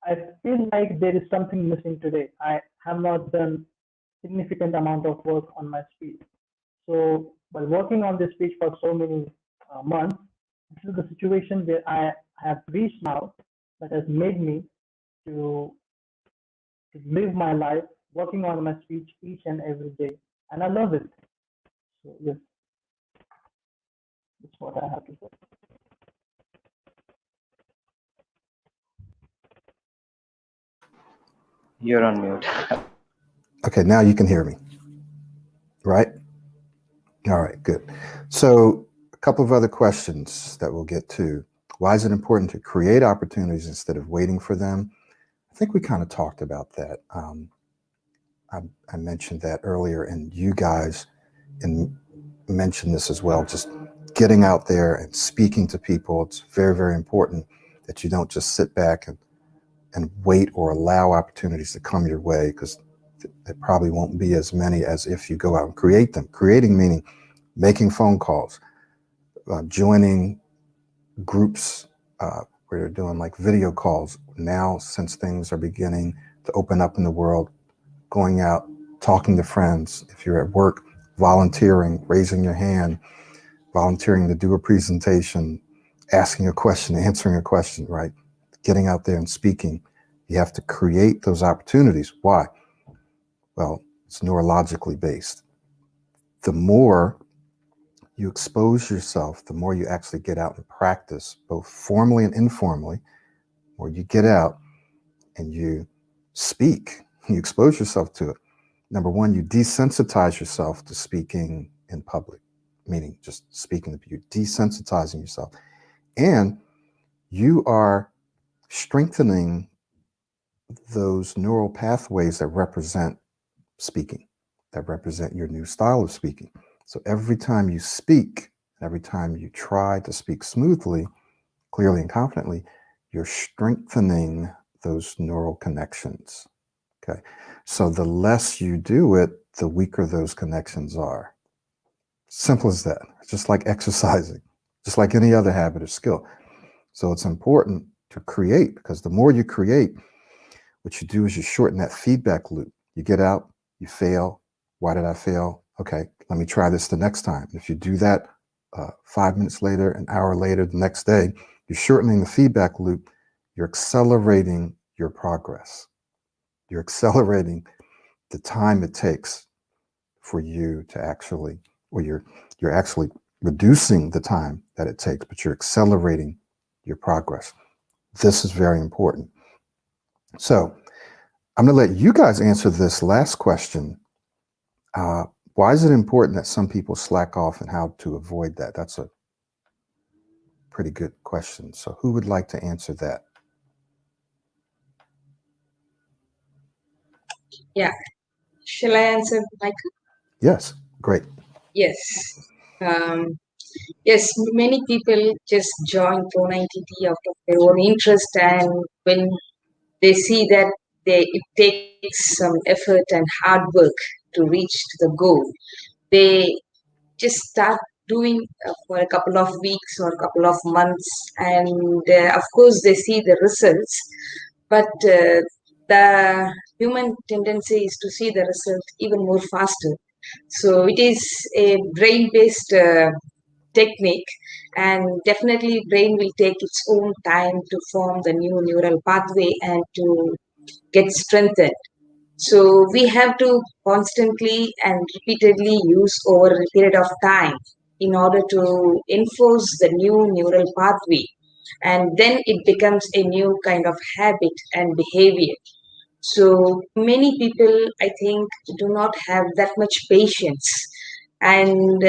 I feel like there is something missing today. I have not done significant amount of work on my speech. So, while working on this speech for so many months, this is the situation where I have reached now, that has made me to live my life working on my speech each and every day, and I love it. So yes, that's what I have to say. You're on mute. Okay, now you can hear me, right? All right, good. So a couple of other questions that we'll get to. Why is it important to create opportunities instead of waiting for them? I think we kind of talked about that. I mentioned that earlier, and you guys mentioned this as well. Just getting out there and speaking to people. It's very, very important that you don't just sit back and wait or allow opportunities to come your way, because it probably won't be as many as if you go out and create them. Creating meaning making phone calls, joining groups where they're doing like video calls. Now, since things are beginning to open up in the world, going out, talking to friends. If you're at work, volunteering, raising your hand, volunteering to do a presentation, asking a question, answering a question, right? Getting out there and speaking. You have to create those opportunities. Why? Well, it's neurologically based. The more you expose yourself, the more you actually get out and practice, both formally and informally, or you get out and you speak, you expose yourself to it. Number one, you desensitize yourself to speaking in public, meaning just speaking, you're desensitizing yourself. And you are strengthening those neural pathways that represent speaking, that represent your new style of speaking. So every time you speak, every time you try to speak smoothly, clearly and confidently, you're strengthening those neural connections. Okay. So the less you do it, the weaker those connections are. Simple as that. It's just like exercising, just like any other habit or skill. So it's important to create, because the more you create, what you do is you shorten that feedback loop. You get out, you fail. Why did I fail? Okay, let me try this the next time. If you do that 5 minutes later, an hour later, the next day, you're shortening the feedback loop. You're accelerating your progress. You're accelerating the time it takes for you to actually, or you're actually reducing the time that it takes, but you're accelerating your progress. This is very important. So I'm going to let you guys answer this last question. Why is it important that some people slack off, and how to avoid that? That's a pretty good question. So who would like to answer that? Yeah. Shall I answer, Michael? Yes, great. Yes. Yes, many people just join Pro90d out of their own interest, and when they see that it takes some effort and hard work to reach to the goal, they just start doing for a couple of weeks or a couple of months, and of course they see the results, but the human tendency is to see the result even more faster. So it is a brain-based technique, and definitely brain will take its own time to form the new neural pathway and to get strengthened. So we have to constantly and repeatedly use over a period of time in order to enforce the new neural pathway. And then it becomes a new kind of habit and behavior. So many people, I think, do not have that much patience, and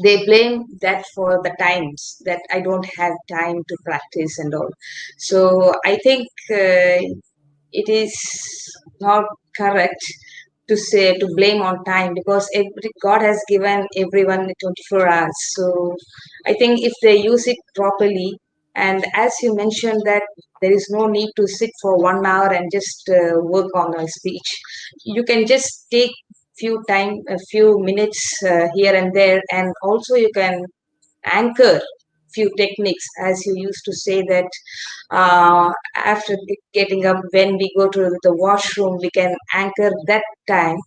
they blame that for the times that I don't have time to practice and all. So I think it is not correct to say to blame on time, because God has given everyone 24 hours. So I think if they use it properly, and as you mentioned that there is no need to sit for 1 hour and just work on a speech, you can just take a few minutes here and there, and also you can anchor few techniques, as you used to say that after getting up, when we go to the washroom, we can anchor that time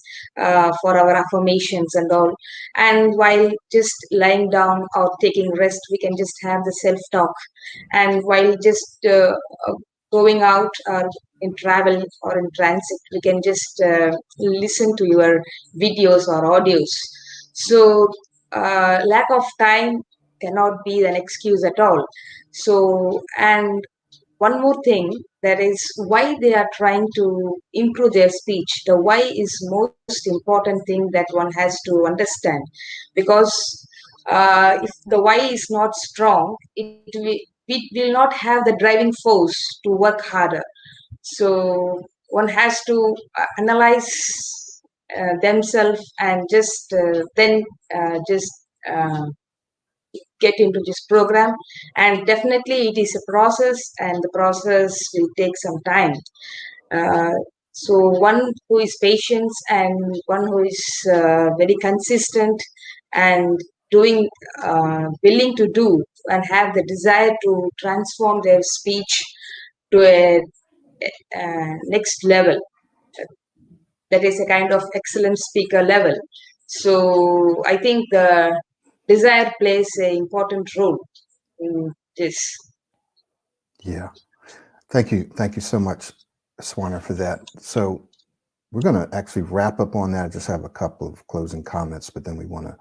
for our affirmations and all. And while just lying down or taking rest, we can just have the self-talk. And while just going out or in travel or in transit, we can just listen to your videos or audios. So lack of time cannot be an excuse at all. So, and one more thing, that is why they are trying to improve their speech. The why is most important thing that one has to understand, because if the why is not strong, it will not have the driving force to work harder. So one has to analyze themselves, and just then just uh, get into this program. And definitely it is a process, and the process will take some time. uh, so one who is patient, and one who is very consistent, and doing willing to do, and have the desire to transform their speech to a next level, that is a kind of excellent speaker level. So I think the desire plays an important role in this. Yeah. Thank you. Thank you so much, Swarner, for that. So we're going to actually wrap up on that. I just have a couple of closing comments, but then we want to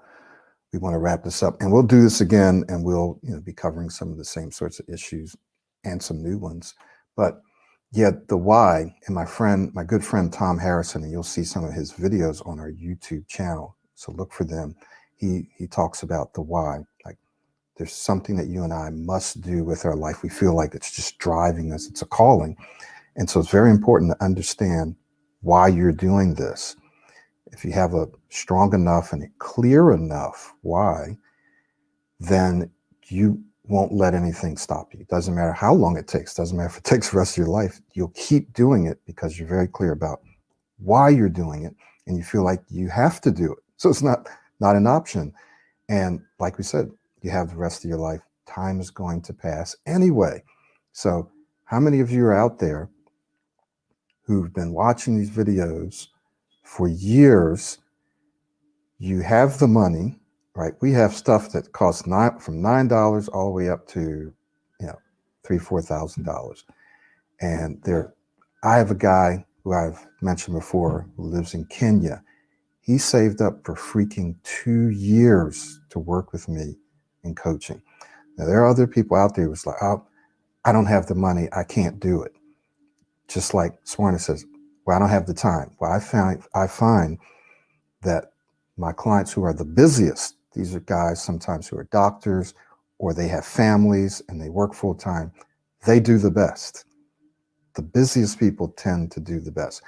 wrap this up, and we'll do this again, and we'll be covering some of the same sorts of issues and some new ones. But yeah, the why, and my good friend Tom Harrison, and you'll see some of his videos on our YouTube channel, so look for them. He talks about the why, like there's something that you and I must do with our life. We feel like it's just driving us. It's a calling. And so it's very important to understand why you're doing this. If you have a strong enough and a clear enough why, then you won't let anything stop you. It doesn't matter how long it takes. Doesn't matter if it takes the rest of your life. You'll keep doing it because you're very clear about why you're doing it, and you feel like you have to do it. So it's not an option. And like we said, you have the rest of your life. Time is going to pass anyway. So how many of you are out there who've been watching these videos for years? You have the money, right? We have stuff that costs from $9 all the way up to, $3,000-$4,000. And I have a guy who I've mentioned before who lives in Kenya. He saved up for freaking 2 years to work with me in coaching. Now, there are other people out there who's like, oh, I don't have the money. I can't do it. Just like Swarna says, well, I don't have the time. Well, I find that my clients who are the busiest, these are guys sometimes who are doctors or they have families and they work full time, they do the best. The busiest people tend to do the best.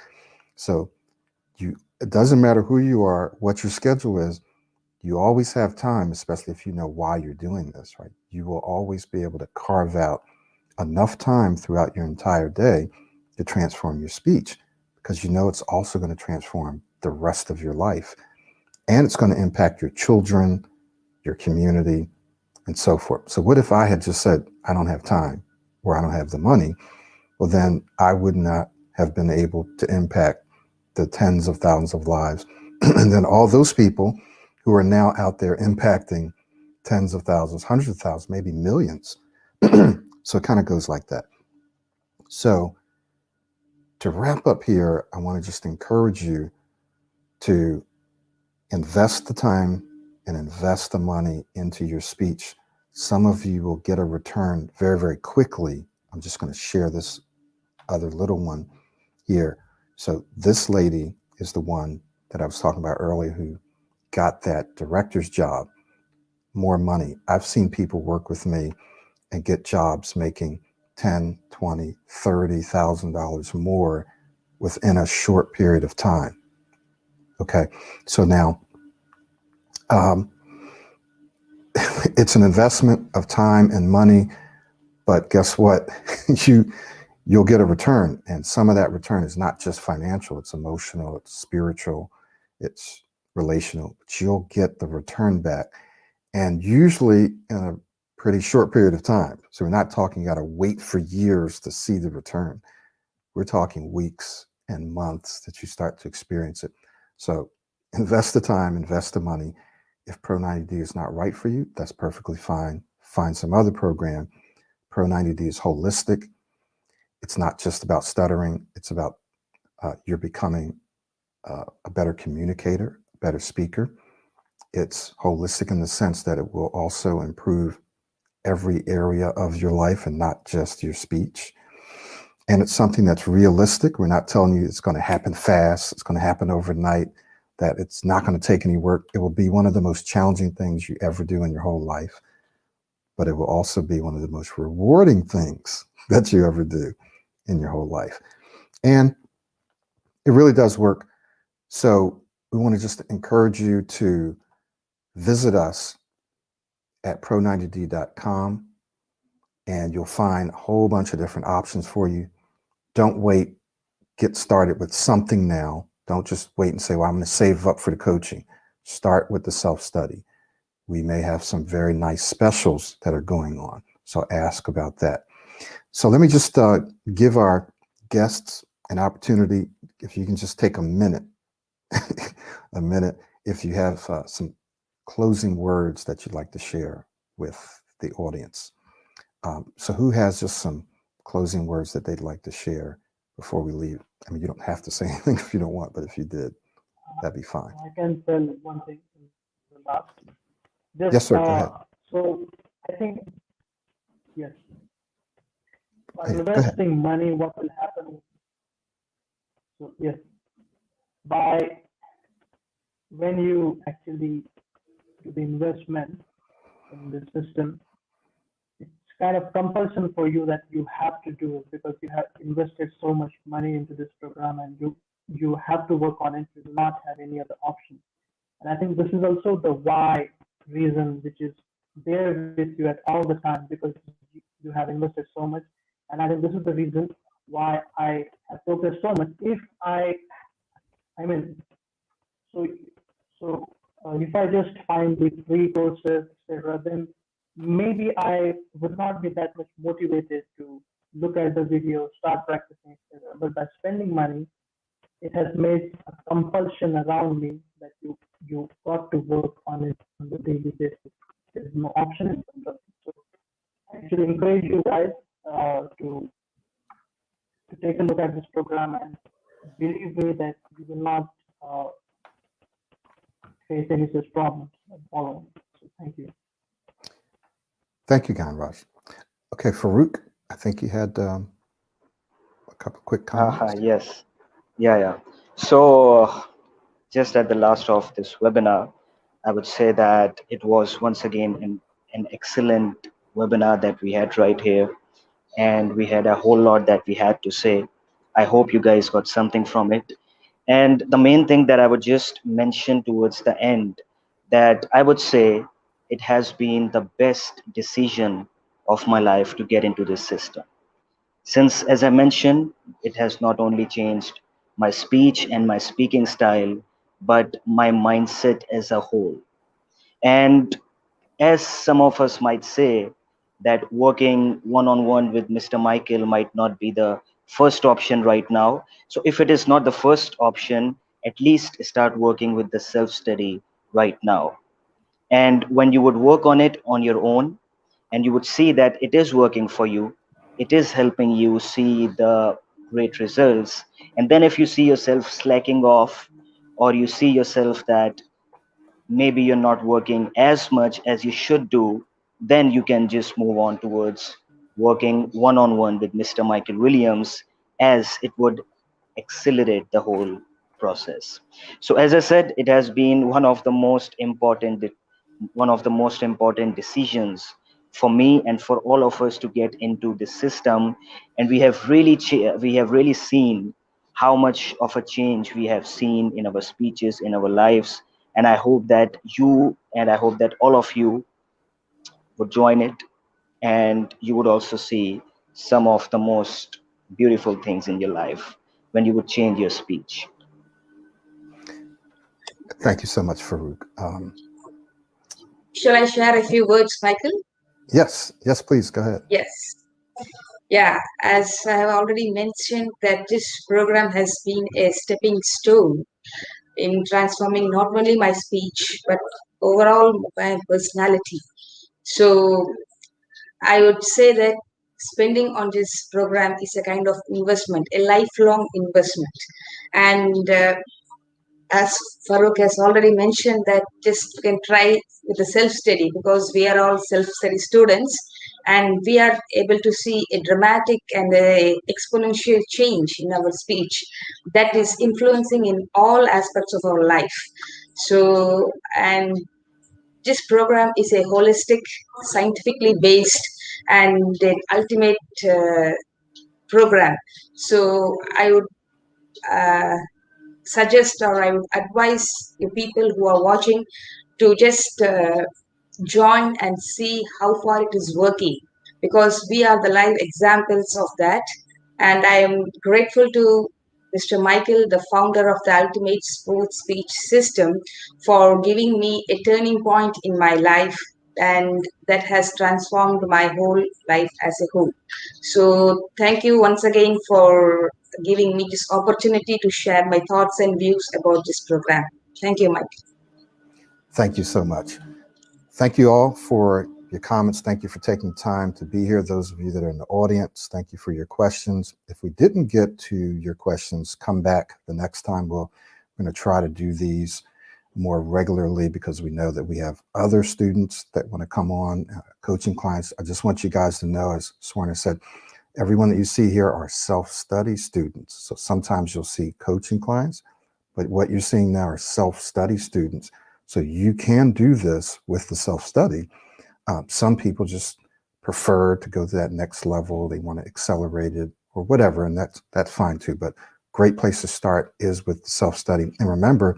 So it doesn't matter who you are, what your schedule is, you always have time, especially if you know why you're doing this, right? You will always be able to carve out enough time throughout your entire day to transform your speech, because you know it's also going to transform the rest of your life. And it's going to impact your children, your community, and so forth. So what if I had just said, I don't have time or I don't have the money? Well, then I would not have been able to impact the tens of thousands of lives. And then all those people who are now out there impacting tens of thousands, hundreds of thousands, maybe millions. So it kind of goes like that. So to wrap up here, I want to just encourage you to invest the time and invest the money into your speech. Some of you will get a return very, very quickly. I'm just going to share this other little one here. So this lady is the one that I was talking about earlier who got that director's job, more money. I've seen people work with me and get jobs making $10, $20, $30,000 more within a short period of time. Okay, so now it's an investment of time and money, but guess what? You'll get a return, and some of that return is not just financial, it's emotional, it's spiritual, it's relational, but you'll get the return back, and usually in a pretty short period of time. So we're not talking you got to wait for years to see the return. We're talking weeks and months that you start to experience it. So invest the time, invest the money. If Pro90d is not right for you, that's perfectly fine. Find some other program. Pro90d is holistic. It's not just about stuttering. It's about you're becoming a better communicator, a better speaker. It's holistic in the sense that it will also improve every area of your life and not just your speech. And it's something that's realistic. We're not telling you it's going to happen fast, it's going to happen overnight, that it's not going to take any work. It will be one of the most challenging things you ever do in your whole life, but it will also be one of the most rewarding things that you ever do in your whole life. And it really does work. So we want to just encourage you to visit us at pro90d.com, and you'll find a whole bunch of different options for you. Don't wait. Get started with something now. Don't just wait and say, well, I'm going to save up for the coaching. Start with the self-study. We may have some very nice specials that are going on, so ask about that. So let me just give our guests an opportunity, if you can just take a minute, a minute, if you have some closing words that you'd like to share with the audience. So who has just some closing words that they'd like to share before we leave? I mean, you don't have to say anything if you don't want, but if you did, that'd be fine. I can tell one thing in the last. Just, Yes, sir, go ahead. So I think, yes, by Hey, investing money, what will happen? So yes, by when you actually do the investment in the system, it's kind of compulsion for you that you have to do it because you have invested so much money into this program and you have to work on it. You do not have any other option. And I think this is also the why reason, which is there with you at all the time because you have invested so much. And I think this is the reason why I have focused so much. If I mean, so if I just find the free courses, etc., then maybe I would not be that much motivated to look at the video, start practicing, etc. But by spending money, it has made a compulsion around me that you got to work on it on the daily basis. There's no option in front of you. So I actually encourage you guys to take a look at this program and believe me that you will not face any such problems and follow it. So thank you. Thank you, Ganraj. Okay, Farouk, I think you had a couple quick comments. Yes. Yeah. So, just at the last of this webinar, I would say that it was once again an excellent webinar that we had right here, and we had a whole lot that we had to say. I hope you guys got something from it. And the main thing that I would just mention towards the end, that I would say it has been the best decision of my life to get into this system. Since, as I mentioned, it has not only changed my speech and my speaking style, but my mindset as a whole. And as some of us might say, that working one on one with Mr. Michael might not be the first option right now. So, if it is not the first option, at least start working with the self study right now. And when you would work on it on your own, and you would see that it is working for you, it is helping you see the great results. And then if you see yourself slacking off, or you see yourself that maybe you're not working as much as you should do, then you can just move on towards working one on one with Mr. Michael Williams, as it would accelerate the whole process. So, as I said, it has been one of the most important decisions for me and for all of us to get into the system. And we have really seen how much of a change we have seen in our speeches, in our lives. And I hope that all of you would join it, and you would also see some of the most beautiful things in your life when you would change your speech. Thank you so much, Farouk. Shall I share a few words, Michael? Yes, please, go ahead. Yes. Yeah, as I have already mentioned, that this program has been a stepping stone in transforming not only my speech but overall my personality. So I would say that spending on this program is a kind of investment, a lifelong investment. And as Farooq has already mentioned, that just you can try with the self-study, because we are all self-study students, and we are able to see a dramatic and a exponential change in our speech that is influencing in all aspects of our life. So, and this program is a holistic, scientifically based, and an ultimate program. So I would uh, suggest, or I would advise the people who are watching to just join and see how far it is working, because we are the live examples of that. And I am grateful to Mr. Michael, the founder of the Ultimate Sports Speech System, for giving me a turning point in my life, and that has transformed my whole life as a whole. So, thank you once again for giving me this opportunity to share my thoughts and views about this program. Thank you, Mike. Thank you so much. Thank you all for your comments. Thank you for taking time to be here. Those of you that are in the audience, thank you for your questions. If we didn't get to your questions, come back the next time. We're going to try to do these more regularly, because we know that we have other students that want to come on, coaching clients. I just want you guys to know, as Swarner said, everyone that you see here are self-study students. So sometimes you'll see coaching clients, but what you're seeing now are self-study students. So you can do this with the self-study. Some people just prefer to go to that next level. They want to accelerate it or whatever, and that's fine too. But great place to start is with self-study. And remember,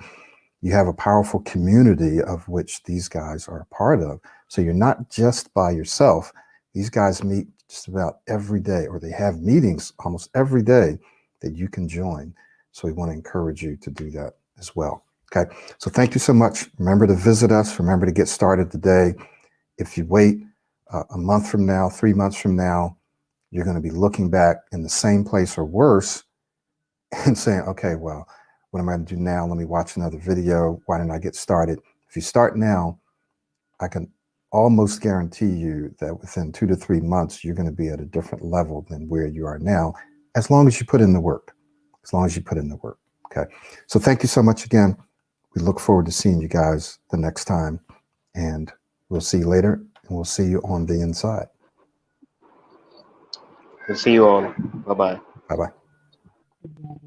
you have a powerful community of which these guys are a part of. So you're not just by yourself. These guys meet just about every day, or they have meetings almost every day that you can join. So we want to encourage you to do that as well. Okay, so thank you so much. Remember to visit us. Remember to get started today. If you wait a month from now, 3 months from now, you're going to be looking back in the same place or worse and saying, okay, well, what am I going to do now? Let me watch another video. Why didn't I get started? If you start now, I can almost guarantee you that within 2 to 3 months, you're going to be at a different level than where you are now, as long as you put in the work. As long as you put in the work. Okay. So thank you so much again. we look forward to seeing you guys the next time. And we'll see you later, and we'll see you on the inside. We'll see you all. Bye-bye. Bye-bye. Goodbye.